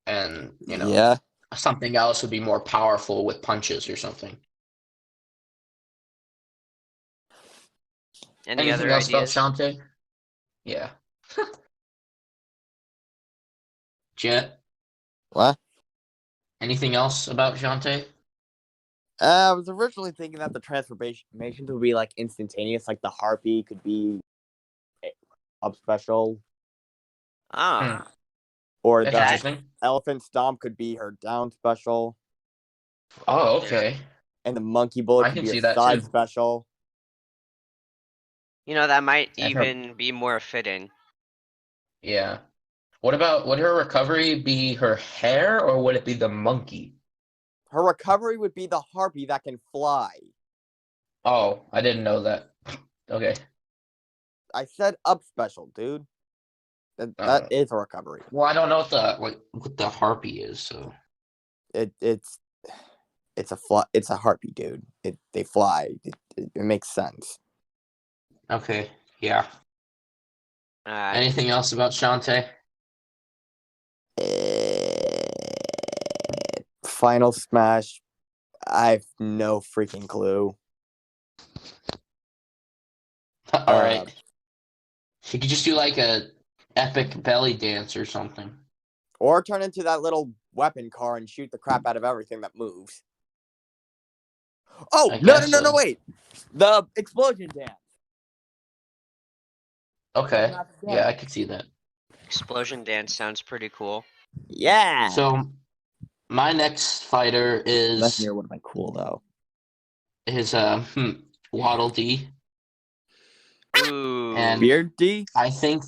and Yeah. something else would be more powerful with punches or something. Any Anything other else ideas? about Shantae? Yeah. Jet, What? anything else about Shantae? I was originally thinking that the transformations would be like instantaneous, like the harpy could be up special, Ah, or That's the interesting. elephant stomp could be her down special, Oh, okay. and the monkey bullet I could can be see her that side too. special. that might And her, even be more fitting. yeah. Would her recovery be her hair or would it be the monkey? Her recovery would be the harpy that can fly. Oh, I didn't know that. Okay. I said up special, dude. That Uh, is a recovery. well, I don't know what the harpy is, so It's it's a harpy, dude. They fly. It makes sense. okay. Yeah. Uh, Anything else about Shantae? Final Smash. I have no freaking clue. All right. She could just do like a epic belly dance or something. Or turn into that little weapon car and shoot the crap out of everything that moves. Oh, I no, guess so. wait. The explosion dance. Okay. Yeah, I could see that. Explosion dance sounds pretty cool. Yeah. So my next fighter Messenger would have been cool, though. is Waddle Dee. Ooh. And Beard D? I think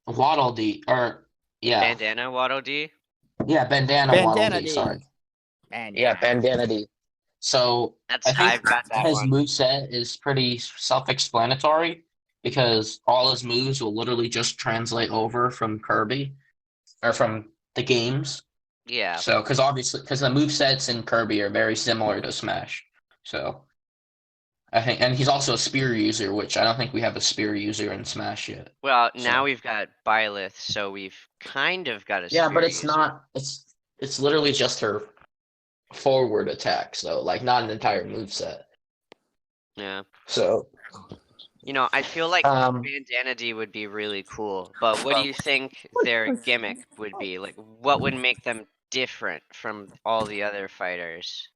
Waddle Dee yeah. Bandana Waddle Dee? Yeah, Bandana Waddle Dee, sorry. And Yeah, Bandana Dee. So That's I think I've got that his one. moveset is pretty self-explanatory because all his moves will literally just translate over from Kirby or from the games. Yeah. So, because obviously, because the movesets in Kirby are very similar to Smash. So, I think, and he's also a spear user, which I don't think we have a spear user in Smash yet. Well, now So, we've got Byleth, so we've kind of got a yeah, but spear it's user. not. It's literally just her forward attack, so like not an entire moveset. Yeah. So, You know, I feel like um, Bandana D would be really cool, but what do you think their gimmick would be? Like, what would make them different from all the other fighters?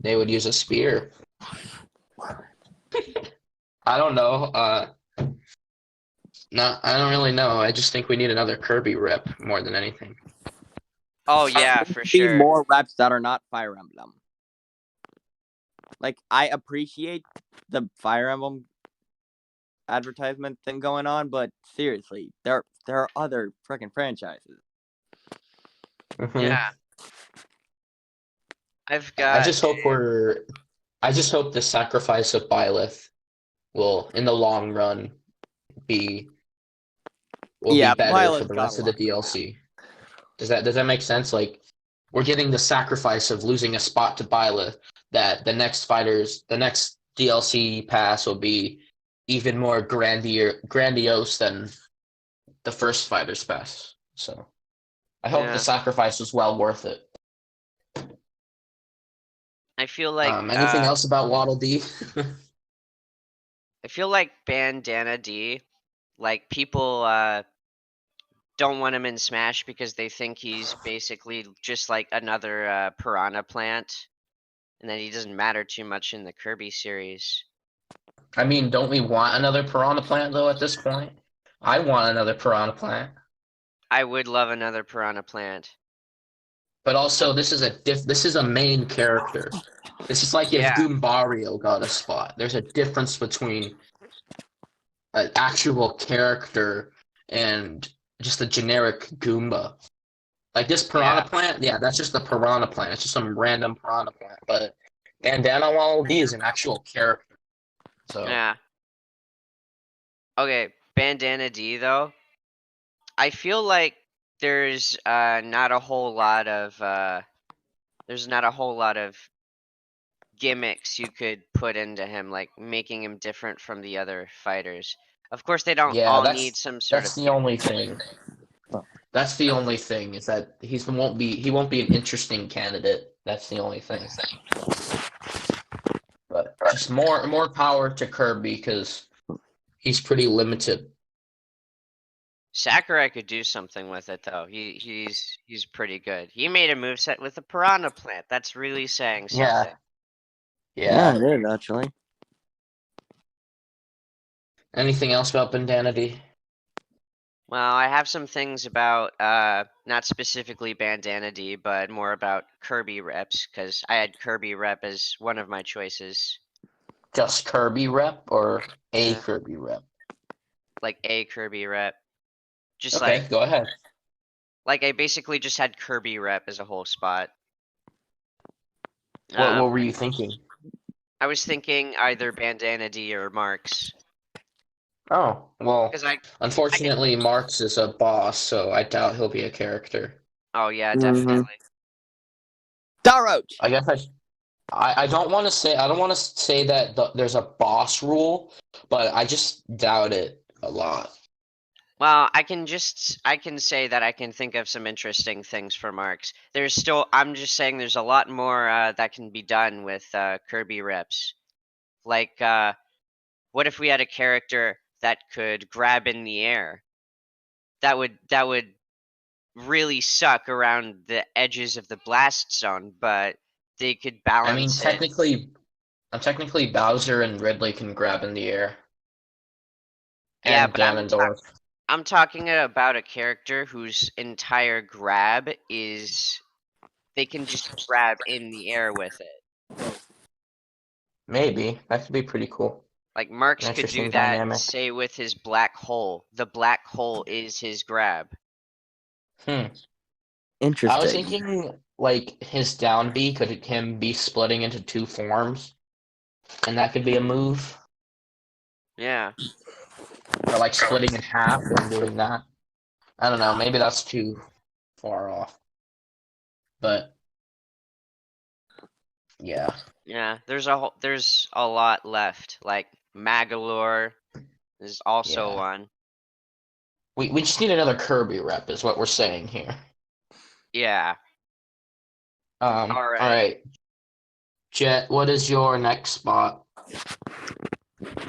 they would use a spear. I don't know. No, I don't really know. I just think we need another Kirby rep more than anything. Oh yeah, for Be sure. more reps that are not Fire Emblem. Like, I appreciate the Fire Emblem advertisement thing going on, but seriously, there are other freaking franchises. Mhm. Yeah. I've I got just hope I just hope the sacrifice of Byleth will, in the long run, be Yeah, better for Violet's the got a rest of the lot. DLC. Does that make sense? Like we're getting the sacrifice of losing a spot to Byleth, that the next DLC pass will be even more grandiose than the first fighters pass. So I hope the yeah. sacrifice was well worth it. I feel like Anything else about Waddle Dee? Bandana D, like people don't want him in Smash because they think he's basically just like another piranha plant, and that he doesn't matter too much in the Kirby series. I mean, don't we want another piranha plant though at this point? I want another piranha plant. I would love another piranha plant. But also this is a main character. This is like if Yeah, Goombario got a spot. There's a difference between an actual character and just a generic Goomba. Like this piranha yeah, plant, yeah, that's just a piranha plant. It's just some random piranha plant. But Bandana Waddle Dee is an actual character. So yeah. Okay, Bandana D though. I feel like there's not a whole lot of gimmicks you could put into him, like making him different from the other fighters. Of course, they don't yeah, all need some sort that's of the only gimmick. thing. That's the only thing is that he won't be an interesting candidate. That's the only thing. But just more power to Kirby because he's pretty limited. Sakurai could do something with it though. He's pretty good. He made a moveset with a piranha plant. That's really saying something. Yeah, Yeah. it is actually. Anything else about Bandanity? Well, I have some things about not specifically Bandana D, but more about Kirby reps, because I had Kirby rep as one of my choices. Just Kirby rep or a Yeah. Kirby rep? Like a Kirby rep. Just Okay, go ahead. like I basically just had Kirby rep as a whole spot. What were you thinking? I was thinking either Bandana D or Marks. Oh, well, Because I unfortunately, Marx is a boss, so I doubt he'll be a character. Oh yeah, Mhm. definitely. Daroach! I guess I don't want to say that there's a boss rule, but I just doubt it a lot. Well, I can say that I can think of some interesting things for Marks. I'm just saying there's a lot more that can be done with Kirby reps. Like, what if we had a character that could grab in the air? That would really suck around the edges of the blast zone, but they could I mean, balance it. technically, Bowser and Ridley can grab in the air, Yeah, and but Ganondorf. I'm talking about a character whose entire grab is they can just grab in the air with it. Maybe that could be pretty cool. Like An Marks could do interesting that, dynamic. say with his black hole. The black hole is his grab. I was Interesting. thinking like his down B could him be splitting into two forms, and that could be a move, Yeah. or like splitting in half and doing that. I don't know. Maybe that's too far off, but yeah, Yeah. There's a lot left. Like Magalore is also yeah. one. We just need another Kirby rep, is what we're saying here. Yeah. All All right. right, Jet. What is your next spot?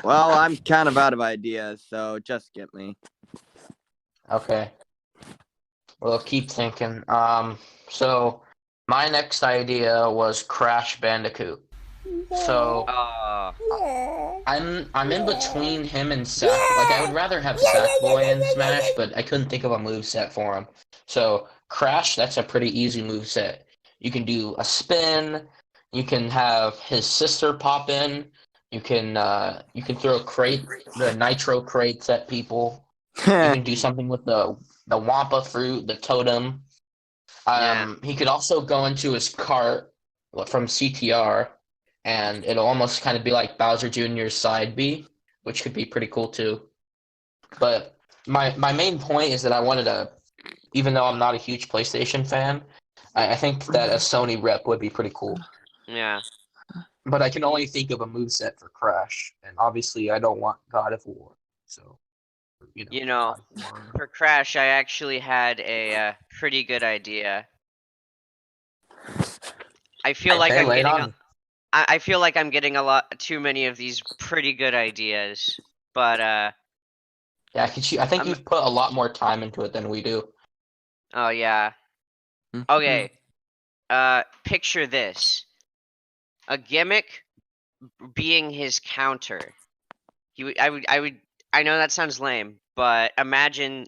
Well, I'm kind of out of ideas, so just skip me. Okay. Well, keep thinking. So my next idea was Crash Bandicoot. So I'm in between him and Sack. Like I would rather have Sackboy in Smash, but I couldn't think of a move set for him. So Crash, that's a pretty easy move set. You can do a spin. You can have his sister pop in. You can throw the nitro crates at people. You can do something with the Wampa fruit, the totem. Yeah. He could also go into his cart from CTR, and it'll almost kind of be like Bowser Jr.'s side B, which could be pretty cool too. But my main point is that I wanted to, even though I'm not a huge PlayStation fan, I think that a Sony rep would be pretty cool. Yeah. But I can only think of a moveset for Crash, and obviously I don't want God of War, so You know, God of War. for Crash, I actually had a pretty good idea. I feel like Okay, I'm lay it getting on. I feel like I'm getting a lot too many of these pretty good ideas, but Yeah, I think I'm you've put a lot more time into it than we do. oh yeah. Okay. Picture this. A gimmick being his counter. I know that sounds lame, but imagine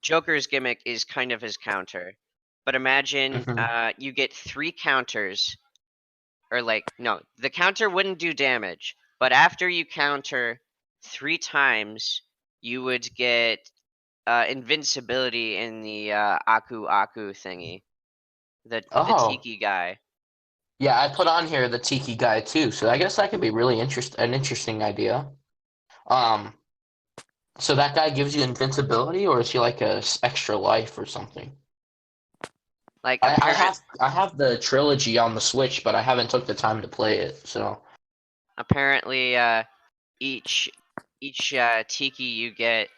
Joker's gimmick is kind of his counter. But imagine Mhm. you get 3 counters, or no, the counter wouldn't do damage, but after you counter 3 times, you would get invincibility in the Aku Aku thingy, the Oh, Tiki guy. yeah, I put on here the Tiki guy too, so I guess that could be really an interesting idea. Um, so that guy gives you invincibility, or is he like extra life or something? Like I apparent have I have the trilogy on the Switch, but I haven't took the time to play it. So apparently each Tiki you get,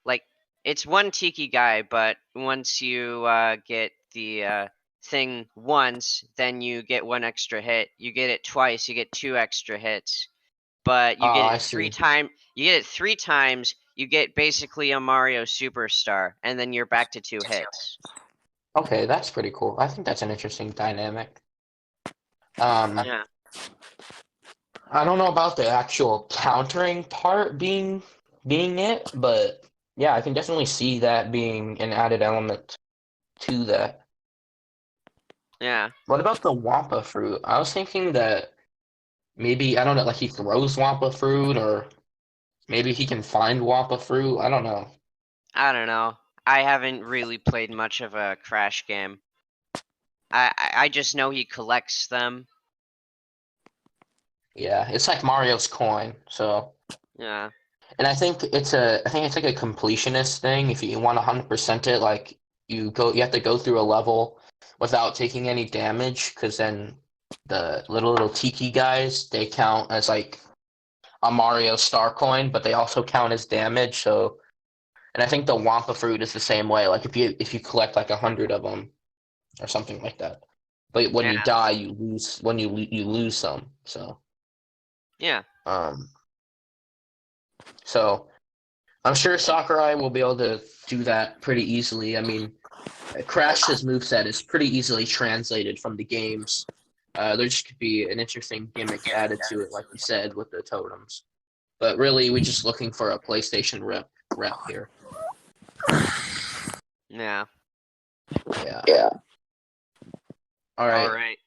like, it's one Tiki guy, but once you get the thing once, then you get 1 extra hit. You get it twice, you get 2 extra hits. But you get I it 3 see. time you get it 3 times, you get basically a Mario superstar, and then you're back to 2 hits. Okay, that's pretty cool. I think that's an interesting dynamic. Um, Yeah. I don't know about the actual countering part being it, but yeah, I can definitely see that being an added element to that. Yeah. What about the Wampa fruit? I was thinking that maybe, I don't know, like he throws Wampa fruit, or maybe he can find Wampa fruit. I don't know. I don't know. I haven't really played much of a Crash game. I just know he collects them. Yeah, it's like Mario's coin. So, Yeah. and I think it's like a completionist thing. If you want 100% it, like you have to go through a level without taking any damage, because then the little tiki guys, they count as like a Mario star coin, but they also count as damage. So, and I think the Wampa fruit is the same way. Like if you collect like 100 of them or something like that. But when you Yeah. die, you lose you lose some. Yeah. Um, so I'm sure Sakurai will be able to do that pretty easily. I mean, Crash's moveset is pretty easily translated from the games. There just could be an interesting gimmick added to it, like you said, with the totems. But really, we're just looking for a PlayStation rep here. Yeah. Yeah. Yeah. All All right, right.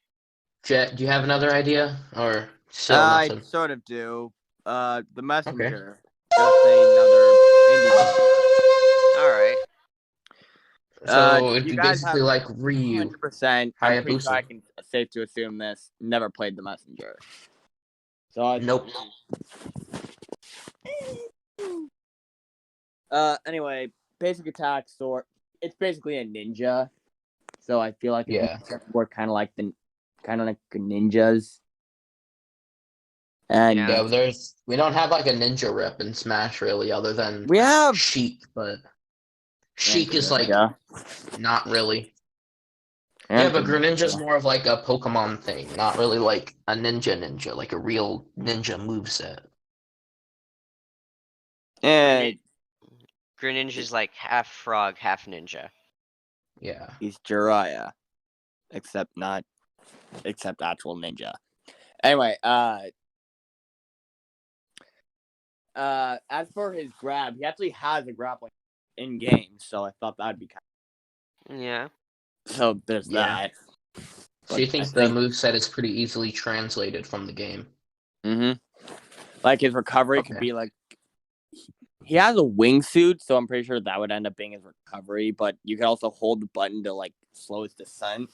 Jet, do you have another idea, or still I nothing? sort of do. The Okay. Messenger. Just another indie game. All right. So it'd You be guys have basically like Ryu, 100%. I'm pretty sure I Hayabusa. can safe to assume this. Never played the messenger. So Nope. anyway, basic attack sword. It's basically a ninja. So I feel like Yeah. we're kind of like ninjas. And Yeah. Yeah, we don't have like a ninja rep in Smash really, other than we have Sheik, but Sheik is like Greninja. not really. Yeah, And but Greninja's Greninja. more of like a Pokemon thing, not really like a ninja, like a real ninja moveset. And Greninja's like half frog, half ninja. Yeah. he's Jiraiya, except actual ninja. Anyway, as for his grab, he actually has a grappling in game, so I thought that'd be Yeah. so. There's Yeah. that. So you think the moveset is pretty easily translated from the game? Mm-hmm. Like his recovery could Okay. be like he has a wingsuit, so I'm pretty sure that would end up being his recovery. But you can also hold the button to like slow his descent,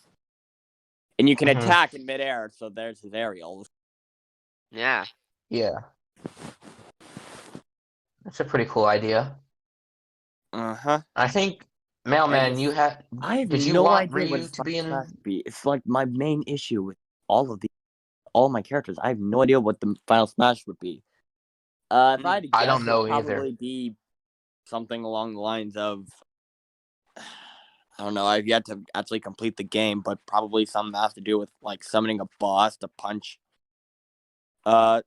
and you can Mhm. attack in midair. So there's his aerials. Yeah. Yeah. That's a pretty cool idea. Uh-huh. I think, Mailman, you had. I have Did you no want idea what Ryu to be in? Smash be. It's like my main issue with all my characters. I have no idea what the final Smash would be. If I had to I guess, don't know it'd either. probably be something along the lines of I don't know. I've yet to actually complete the game, but probably something that has to do with like summoning a boss to punch away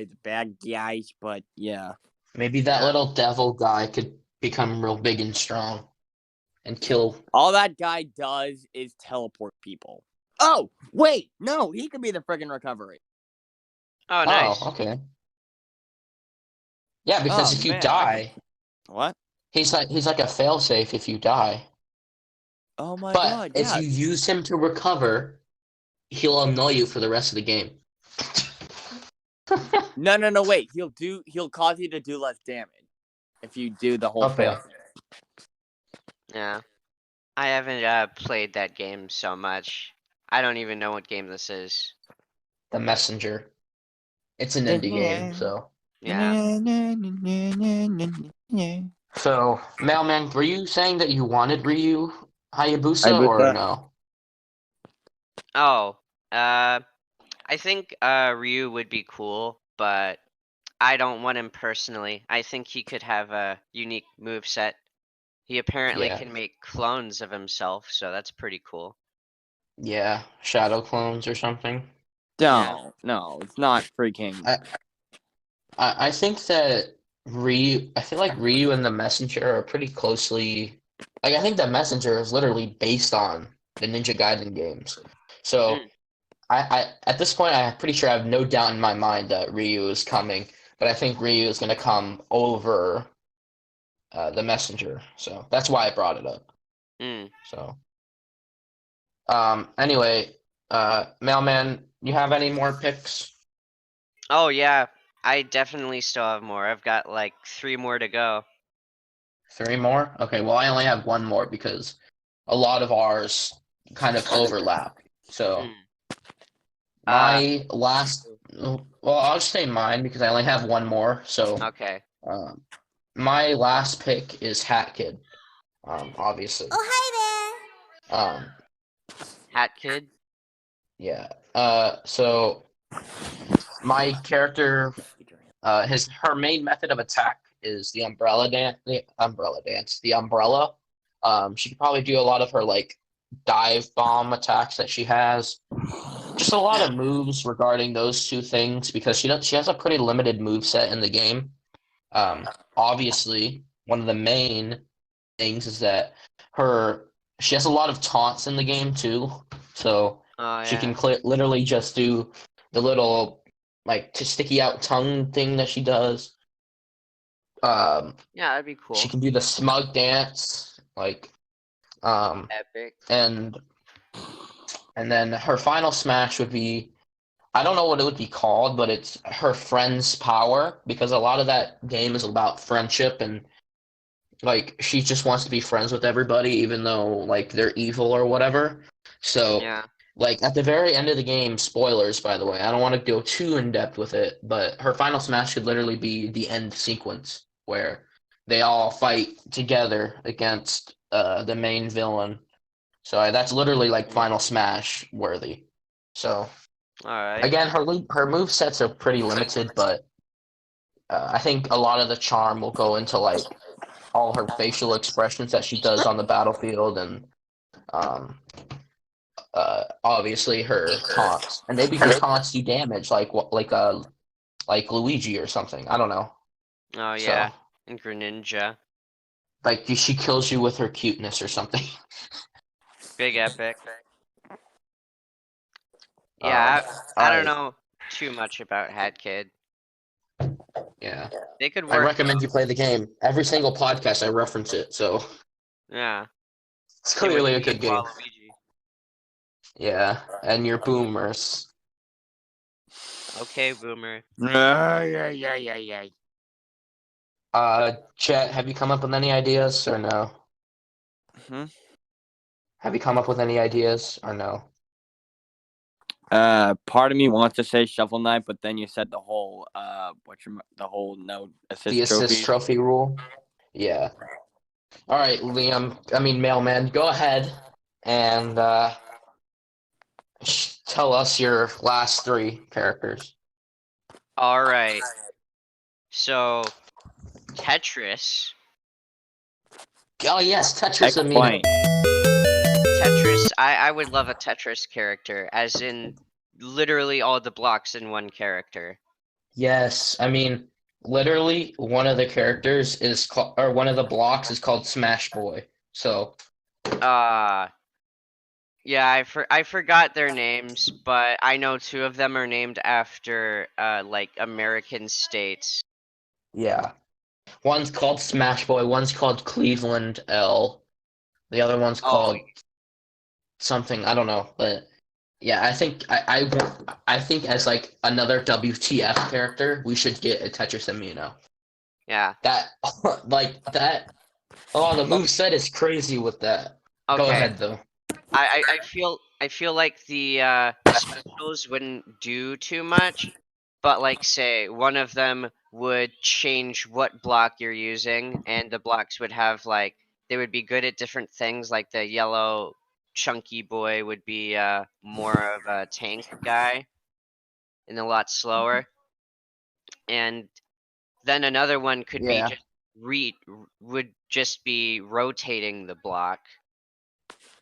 the bad guys. But yeah. Maybe that Yeah. little devil guy could become real big and strong and kill. All that guy does is teleport people. Oh, wait, no, he could be the friggin' recovery. Oh, nice. Oh, okay. Yeah, because Oh if you man, die, what? he's like a failsafe if you die. Oh my But god, if yeah. you use him to recover, he'll annoy you for the rest of the game. No, wait. He'll cause you to do less damage if you do the whole Okay. fail. Yeah. I haven't played that game so much. I don't even know what game this is. The Messenger. It's an indie game, so. Yeah. So, Mailman, were you saying that you wanted Ryu Hayabusa or Hayabusa. no? Oh, I think Ryu would be cool, but I don't want him personally. I think he could have a unique move set. He apparently Yeah. can make clones of himself, so that's pretty cool. Yeah. Shadow clones or something. No, it's not freaking. I think that I feel like Ryu and the Messenger are pretty closely. Like, I think the Messenger is literally based on the Ninja Gaiden games. So, Mm. I at this point, I'm pretty sure I have no doubt in my mind that Ryu is coming, but I think Ryu is going to come over the Messenger. So that's why I brought it up. Mm. So, anyway, Mailman, you have any more picks? Oh yeah, I definitely still have more. I've got like 3 more to go. 3 more? Okay, well, I only have 1 more because a lot of ours kind of overlap. So Mm. my last, well, I'll just say mine because I only have 1 more. So Okay. my last pick is Hat Kid, obviously. Oh, hi Um, Hat Kid. yeah. So my character, her main method of attack is the umbrella dance. The umbrella. She could probably do a lot of her like dive bomb attacks that she has. Just a lot of moves regarding those 2 things because she has a pretty limited move set in the game. Obviously, one of the main things is that she has a lot of taunts in the game too. So Oh she yeah. can literally just do the little like sticky out tongue thing that she does. Yeah, that'd be cool. She can do the smug dance, like, Epic. and then her final smash would be, I don't know what it would be called, but it's her friend's power because a lot of that game is about friendship and like she just wants to be friends with everybody, even though like they're evil or whatever. So Yeah. like at the very end of the game, spoilers by the way, I don't want to go too in depth with it, but her final smash could literally be the end sequence where they all fight together against the main villain. So that's literally like final smash worthy. So All right. again, her move sets are pretty limited, but I think a lot of the charm will go into like all her facial expressions that she does on the battlefield, and um, obviously her taunts, and maybe her taunts do damage, like Luigi or something. I don't know. Oh So yeah. And Greninja. like she kills you with her cuteness or something. Big epic. Um, Yeah, all I don't right, know too much about Hat Kid. yeah, They could I work. recommend you play the game. Every single podcast I reference it, so Yeah. it's Same with clearly a good Peach game. Waluigi. Yeah, and your boomers. Okay, Boomer. Chet, have you come up with any ideas or no? Hmm? Have you come up with any ideas or no? Part of me wants to say Shovel Knight, but then you said the whole no assist The assist trophies. trophy rule? Yeah. All right, Liam. I mean, Mailman. Go ahead and tell us your last three characters. All right. So Tetris. Oh yes, Tetris Explain. Amino. Tetris. I would love a Tetris character, as in literally all the blocks in one character. Yes, I mean, literally one of the characters is called, or one of the blocks is called Smash Boy. So Uh yeah, I forgot their names, but I know two of them are named after like American states. yeah, one's called Smash Boy, one's called Cleveland L. The other one's Oh, called something I don't know, but yeah, I think as like another WTF character, we should get a Tetris Amino. yeah. That like that. Oh, the move set is crazy with that. Go Okay. ahead though. I feel like the specials wouldn't do too much, but like say one of them would change what block you're using, and the blocks would have like they would be good at different things. Like the yellow chunky boy would be more of a tank guy and a lot slower, and then another one could be Yeah, just would just be rotating the block.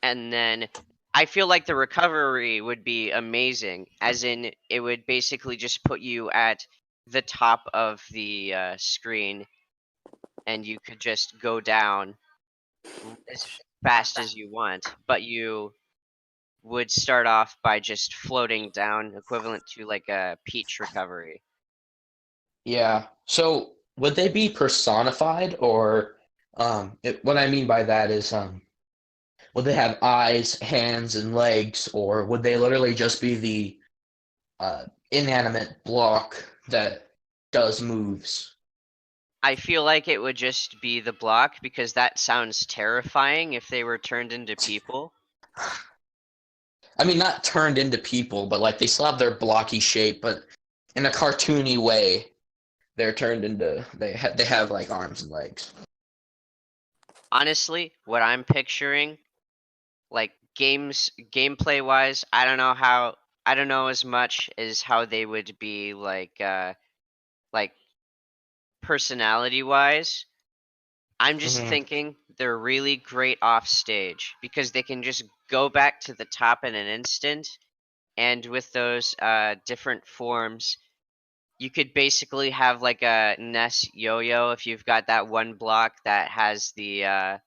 And then I feel like the recovery would be amazing, as in it would basically just put you at the top of the screen, and you could just go down as fast as you want. But you would start off by just floating down, equivalent to like a Peach recovery. yeah. So would they be personified or what I mean by that is would they have eyes, hands, and legs, or would they literally just be the inanimate block that does moves? I feel like it would just be the block because that sounds terrifying if they were turned into people. I mean, not turned into people, but like they still have their blocky shape, but in a cartoony way, they're turned into they have like arms and legs. Honestly, what I'm picturing, like gameplay wise, I don't know as much as how they would be like personality wise. I'm just Hmm. thinking they're really great off stage because they can just go back to the top in an instant, and with those different forms you could basically have like a NES yo-yo if you've got that one block that has the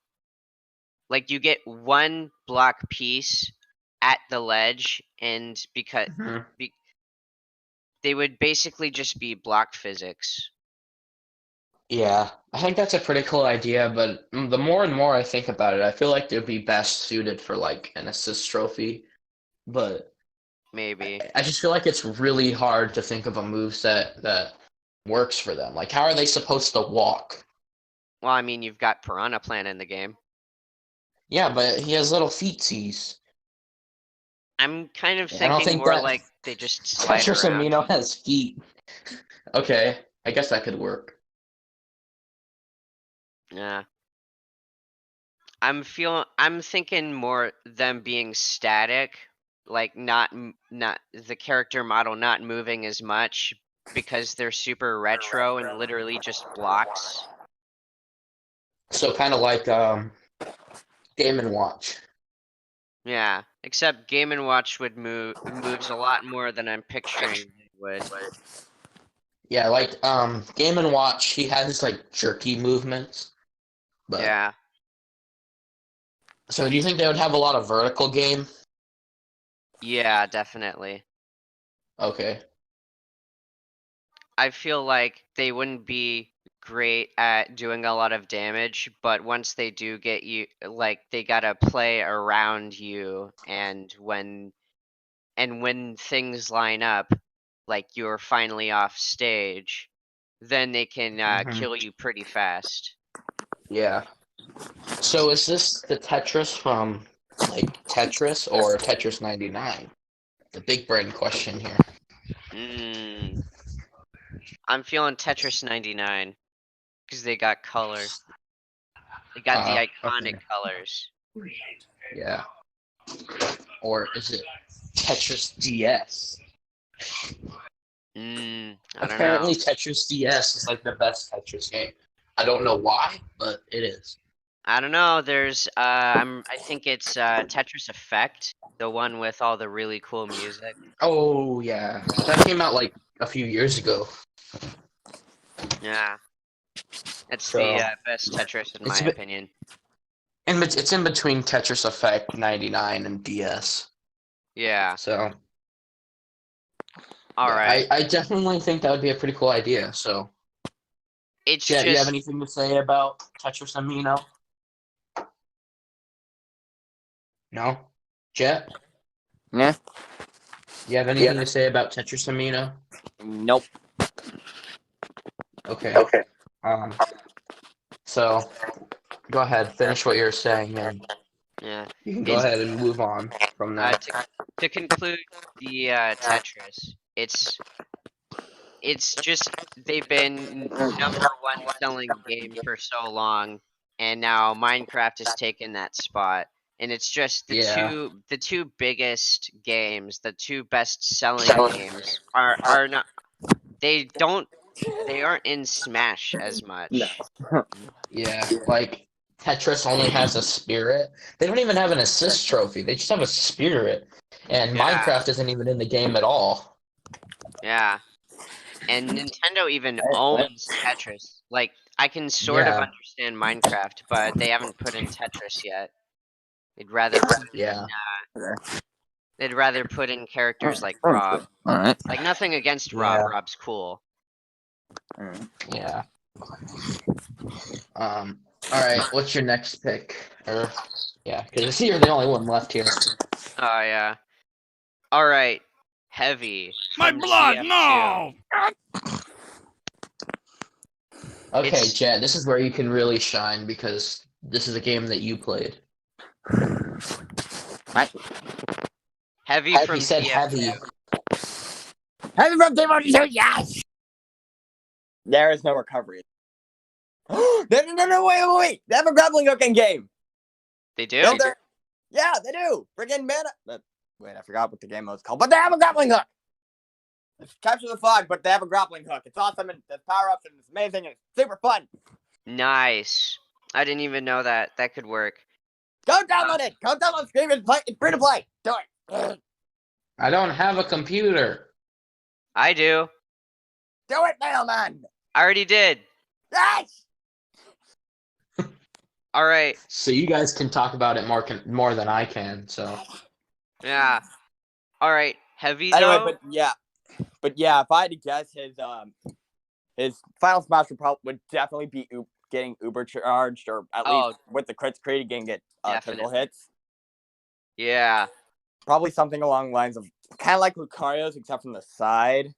like you get one block piece at the ledge, and because Hmm. be, they would basically just be block physics. Yeah, I think that's a pretty cool idea, but the more and more I think about it, I feel like they'd be best suited for like an assist trophy. But Maybe. I just feel like it's really hard to think of a move set that works for them. Like, how are they supposed to walk? Well, I mean, you've got Piranha Plant in the game. Yeah, but he has little feetsies. I'm kind of I don't thinking think more that like they just slide Tetris around. Amino has feet. Okay, I guess that could work. Yeah. I'm thinking more them being static, like not the character model not moving as much because they're super retro and literally just blocks. So kind of like Game and Watch. Yeah, except Game and Watch would moves a lot more than I'm picturing they would. Yeah, like Game and Watch, he has like jerky movements. But Yeah. so do you think they would have a lot of vertical game? Yeah, definitely. Okay. I feel like they wouldn't be great at doing a lot of damage, but once they do get you, like they gotta play around you, and when things line up, like you're finally off stage, then they can Mhm. kill you pretty fast. Yeah. So is this the Tetris from like Tetris or Tetris 99? The big brain question here. Mm, I'm feeling Tetris 99 because they got color. They got the iconic Okay. colors. Yeah. Or is it Tetris DS? I don't know. Apparently Tetris DS is like the best Tetris game. I don't know why, but it is. I don't know. There's I think it's Tetris Effect, the one with all the really cool music. Oh yeah. That came out like a few years ago. Yeah, it's So the best Tetris in my it's opinion. it's in between Tetris Effect 99 and DS. Yeah. So All yeah, right. I definitely think that would be a pretty cool idea. So It's Jet, you have just anything to say about Tetris Amino? No? Jet? Yeah. You have anything to say about Tetris Amino? Nope. Okay. Um so go ahead, finish what you're saying and yeah. you can go Is ahead and move on from there. to conclude the Tetris. It's just they've been number one selling game for so long, and now Minecraft has taken that spot. And it's just Yeah. the two biggest games, the two best selling games are not they aren't in Smash as much. Yeah. Like Tetris only has a spirit. They don't even have an assist trophy. They just have a spirit. And Yeah, Minecraft isn't even in the game at all. yeah. And Nintendo even owns Tetris. Like I can sort of Yeah. understand Minecraft, but they haven't put in Tetris yet. They'd rather put Yeah. they'd rather put in characters like Rob. Alright. Like nothing against Rob. Yeah. Rob's cool. Yeah. All right. What's your next pick? Or yeah, because I see you're the only one left here. Oh yeah. All right. Heavy. My from blood, TF2. no! Okay, It's- Jet. This is where you can really shine because this is a game that you played. Heavy He from said TF2. heavy. Heavy from Team 42, yes! There is no recovery. No, wait. They have a grappling hook in game. They do? Don't they? Yeah, they do. Friggin' mana. Wait, I forgot what the game mode's called, but they have a grappling hook. It's capture the flag, but they have a grappling hook. It's awesome and there's power ups and it's amazing and it's super fun. Nice. I didn't even know that that could work. Go download it. Go download Scream and play. It's free to play. Do it. I don't have a computer. I do. Do it, mailman. I already did. Yes. All right. So you guys can talk about it more than I can. So Yeah. All right. Heavy Anyway, though. but yeah, if I had to guess, his final smash would definitely be getting uber charged, or at least with the crits created, getting critical Definitely. hits. Yeah. Probably something along the lines of kind of like Lucario's, except from the side,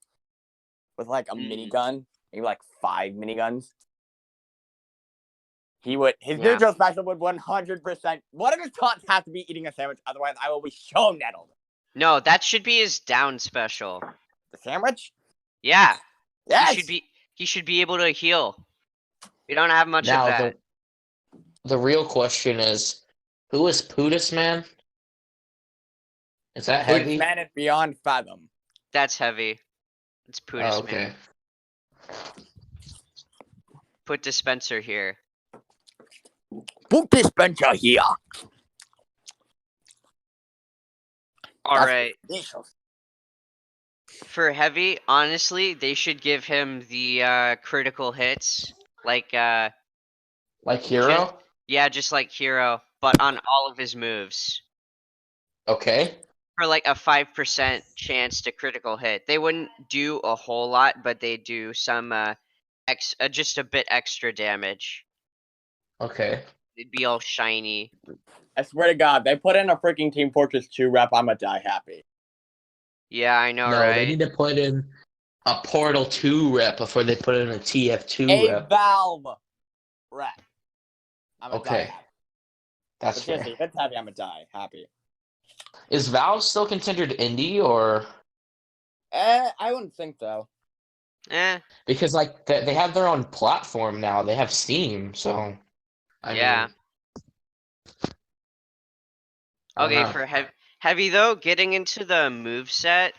with like a minigun, maybe like 5 miniguns. He would. His Yeah. neutral special would 100%. One of his taunts has to be eating a sandwich, otherwise I will be so nettled. No, that should be his down special. The sandwich? Yeah. Yes. He should be able to heal. We don't have much of Now that. the real question is, who is Pootis Man? Is that Who's heavy? man is beyond fathom. That's heavy. It's Pootis, Oh, okay. man. Put dispenser here. Put dispenser here. All That's right. delicious. For heavy, honestly, they should give him the critical hits, like Like Hero? yeah, just like Hero, but on all of his moves. Okay. For like a 5% chance to critical hit. They wouldn't do a whole lot, but they do some just a bit extra damage. Okay. It'd be all shiny. I swear to God, they put in a freaking Team Fortress 2 rep, I'ma die happy. Yeah, I know, No, right? they need to put in a Portal 2 rep before they put in a TF2 A rep. Valve rep. I'ma die Okay. happy. That's But fair. seriously, if it's heavy, I'ma die happy. Is Valve still considered indie, or I wouldn't think so. because like they have their own platform now? They have Steam, so I Yeah. mean, I don't Okay, know. for heavy though, getting into the moveset,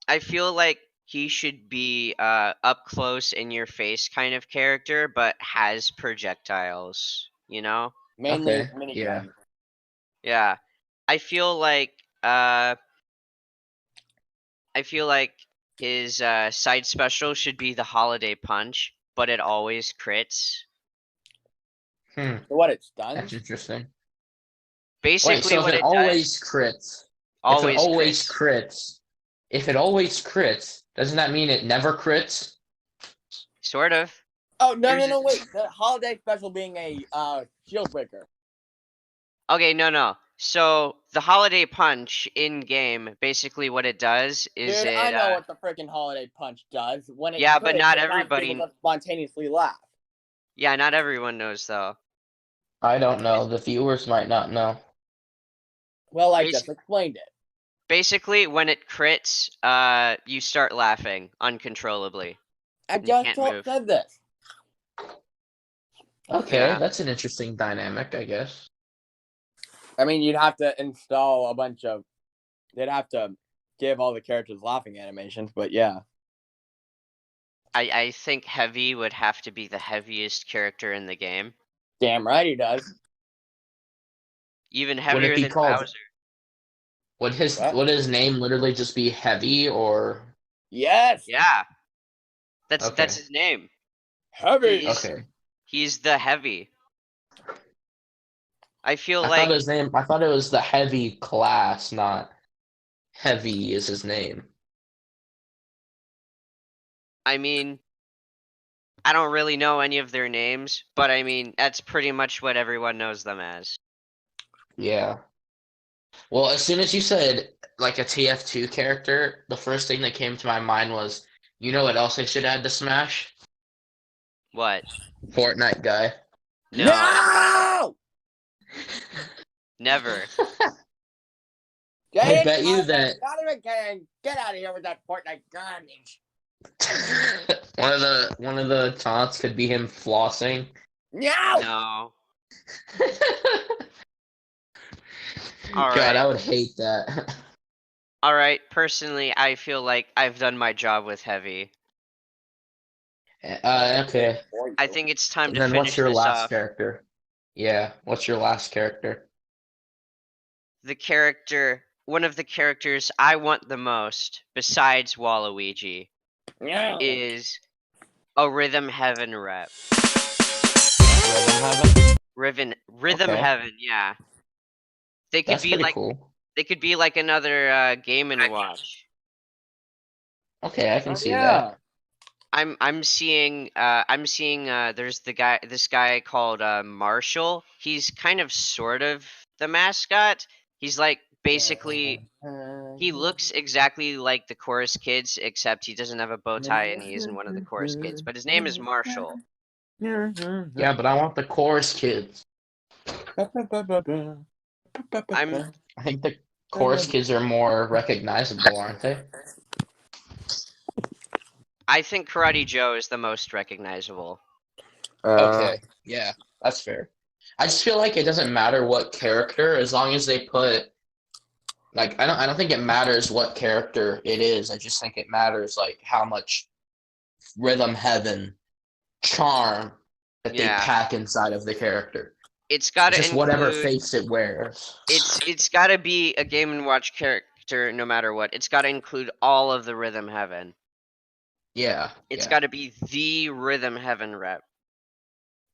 I feel like he should be up close in your face kind of character, but has projectiles, you know? Mainly Okay, minigun. yeah. Yeah. I feel like his side special should be the holiday punch, but it always crits. So what it's done? That's interesting. Basically Wait, so if what it it does, always crits, always crits. if it always crits, doesn't that mean it never crits? Sort of. Oh no There's- wait. The holiday special being a shield breaker. Okay, no. So the holiday punch in game, basically what it does is Dude, it I know what the freaking holiday punch does. When it Yeah, but crits, not it allows everybody- people to spontaneously laugh. yeah, not everyone knows though. I don't know. The viewers might not know. Well, I Basi- just explained it. Basically, when it crits, you start laughing uncontrollably. I You just can't move. said this. Okay, Yeah. that's an interesting dynamic, I guess. I mean, you'd have to install a bunch of. They'd have to give all the characters laughing animations, but yeah. I think heavy would have to be the heaviest character in the game. Damn right he does. Even Would heavier it be than called? Bowser. Would What? his name literally just be Heavy, or Yes. Yeah. That's Okay. his name. Heavy. He's- okay? He's the heavy. I feel I like thought it was the Heavy class, not Heavy is his name. I mean, I don't really know any of their names, but I mean, that's pretty much what everyone knows them as. Yeah. Well, as soon as you said like a TF2 character, the first thing that came to my mind was, you know what else they should add to Smash? What? Fortnite guy. No, never. I bet you that Not even kidding. Get out of here with that Fortnite garbage. one of the taunts could be him flossing. No. No. All God, right. I would hate that. All right. Personally, I feel like I've done my job with heavy. Okay. I think it's time And to then finish what's your this last off. character? Yeah, what's your last character? One of the characters I want the most, besides Waluigi, No. is a Rhythm Heaven rep. Rhythm Heaven? Rhythm Okay. Heaven, yeah. They could That's be pretty like cool. they could be like another Game and Watch. Okay, I can see yeah. that. I'm seeing there's this guy called Marshall. He's kind of sort of the mascot. He's like basically he looks exactly like the chorus kids, except he doesn't have a bow tie and he isn't one of the chorus kids. But his name is Marshall. Yeah, but I want the chorus kids. I'm I think the chorus kids are more recognizable, aren't they? I think Karate Joe is the most recognizable. Okay, yeah, that's fair. I just feel like it doesn't matter what character, as long as they put like I don't think it matters what character it is. I just think it matters like how much rhythm, heaven, charm that they Yeah. pack inside of the character. It's got It's to just whatever include face it wears. it's got to be a Game and Watch character no matter what. It's got to include all of the Rhythm Heaven. Yeah, It's yeah, got to be the Rhythm Heaven rep.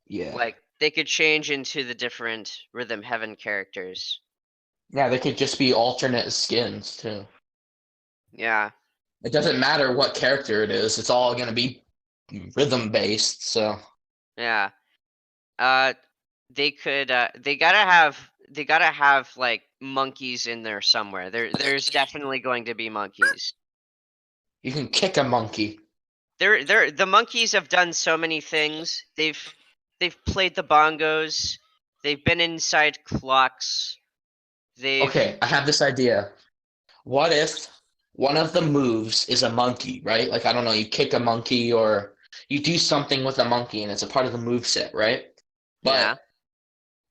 yeah. Like they could change into the different Rhythm Heaven characters. Yeah, they could just be alternate skins too. Yeah. It doesn't matter what character it is. It's all going to be rhythm based. So Yeah. They could they gotta have like monkeys in there somewhere. There's definitely going to be monkeys. you can kick a monkey. The monkeys have done so many things. They've played the bongos. They've been inside clocks. They've Okay, I have this idea. What if one of the moves is a monkey, right? Like I don't know, you kick a monkey or you do something with a monkey and it's a part of the move set, right? yeah, But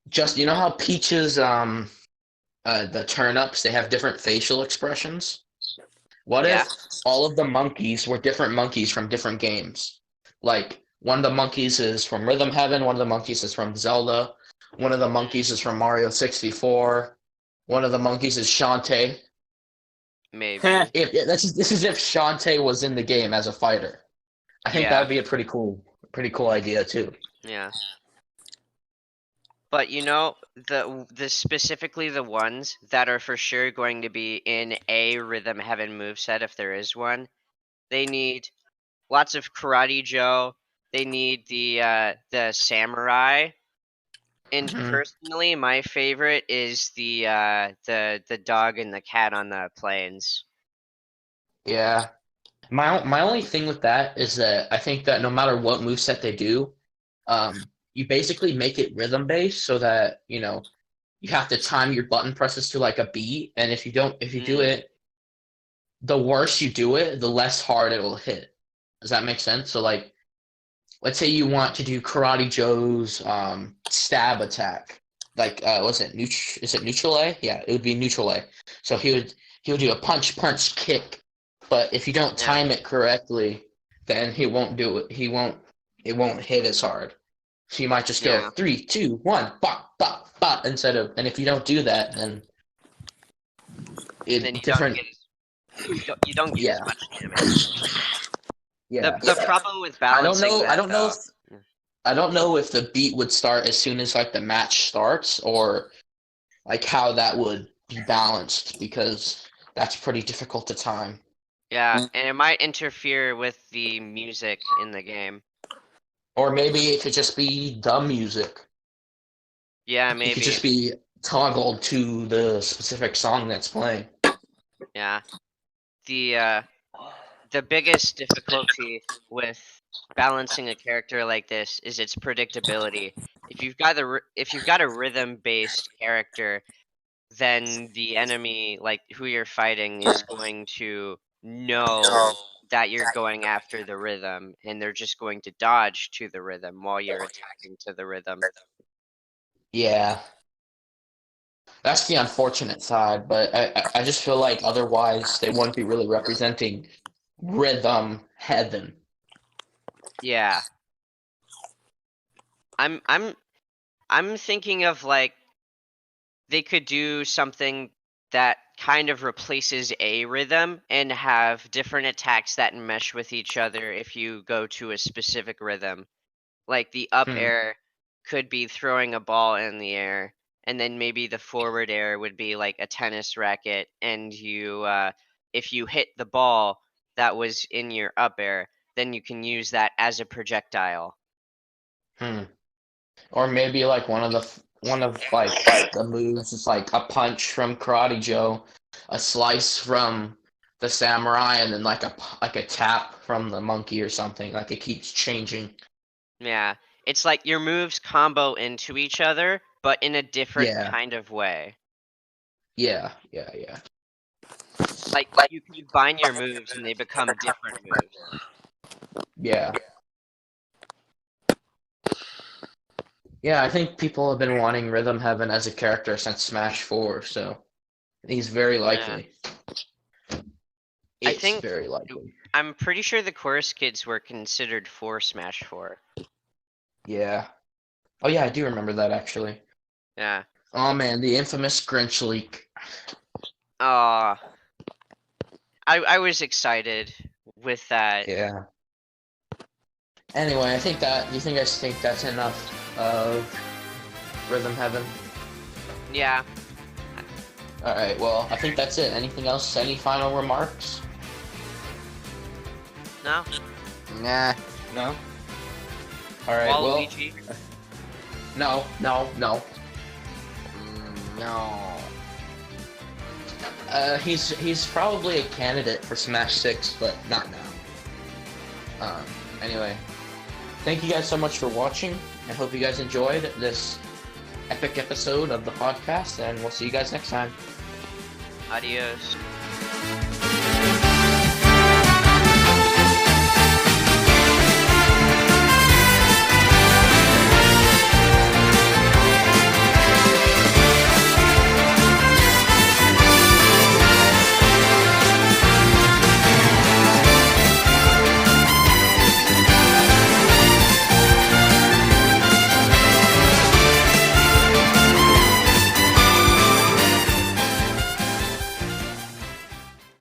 just you know how Peach's the turn-ups, they have different facial expressions? What yeah, if all of the monkeys were different monkeys from different games? Like one of the monkeys is from Rhythm Heaven, one of the monkeys is from Zelda, one of the monkeys is from Mario 64, one of the monkeys is Shantae. maybe. If this is if Shantae was in the game as a fighter. I think that Yeah, would be a pretty cool idea too. yeah. But you know, the specifically the ones that are for sure going to be in a Rhythm Heaven moveset if there is one, they need lots of Karate Joe. They need the samurai. And Mhm. personally, my favorite is the dog and the cat on the plains. Yeah. My only thing with that is that I think that no matter what moveset they do, you basically make it rhythm based so that, you know, you have to time your button presses to like a beat, and if you do Mm, it, the worse you do it, the less hard it will hit. Does that make sense? So like let's say you want to do Karate Joe's stab attack. Like what's it? Is it neutral A? Yeah, it would be neutral A. So he would do a punch punch kick. But if you don't yeah, time it correctly, then he won't do it. It won't hit as hard. So you might just go yeah. 3, 2, 1, bop, bop, bop instead of, and if you don't do that, then Then it different. you don't get as Yeah, much damage. yeah. The problem with I don't balancing know. that though. I don't know if the beat would start as soon as like the match starts, or like how that would be balanced, because that's pretty difficult to time. Yeah, and it might interfere with the music in the game. Or maybe it could just be the music. Yeah, It could maybe. just be toggled to the specific song that's playing. Yeah. The the biggest difficulty with balancing a character like this is its predictability. If you've got a rhythm-based character, then the enemy, like who you're fighting, is going to know that you're going after the rhythm, and they're just going to dodge to the rhythm while you're attacking to the rhythm. Yeah, that's the unfortunate side, but I just feel like otherwise they wouldn't be really representing rhythm heaven. Yeah, I'm I'm I'm thinking of like they could do something that kind of replaces a rhythm and have different attacks that mesh with each other if you go to a specific rhythm. Like the up Hmm. air could be throwing a ball in the air, and then maybe the forward air would be like a tennis racket, and if you hit the ball that was in your up air, then you can use that as a projectile. Hmm. Or maybe like one of like the moves is like a punch from Karate Joe, a slice from the samurai, and then like a tap from the monkey or something. Like it keeps changing. Yeah, It's like your moves combo into each other, but in a different Yeah. kind of way. Yeah. Like you combine your moves and they become different moves. Yeah. Yeah, I think people have been wanting Rhythm Heaven as a character since Smash 4, so he's very likely. It's think- very likely. I'm pretty sure the Chorus Kids were considered for Smash 4. Yeah. Oh yeah, I do remember that actually. Yeah. Oh man, the infamous Grinch leak. I was excited with that. Yeah. Anyway, I think that. Do you guys think that's enough of Rhythm Heaven? Yeah. All right. Well, I think that's it. Anything else? Any final remarks? No. Nah. No. All right. Well, Waluigi. no. No. He's probably a candidate for Smash 6, but not now. Anyway, thank you guys so much for watching. I hope you guys enjoyed this epic episode of the podcast, and we'll see you guys next time. Adios.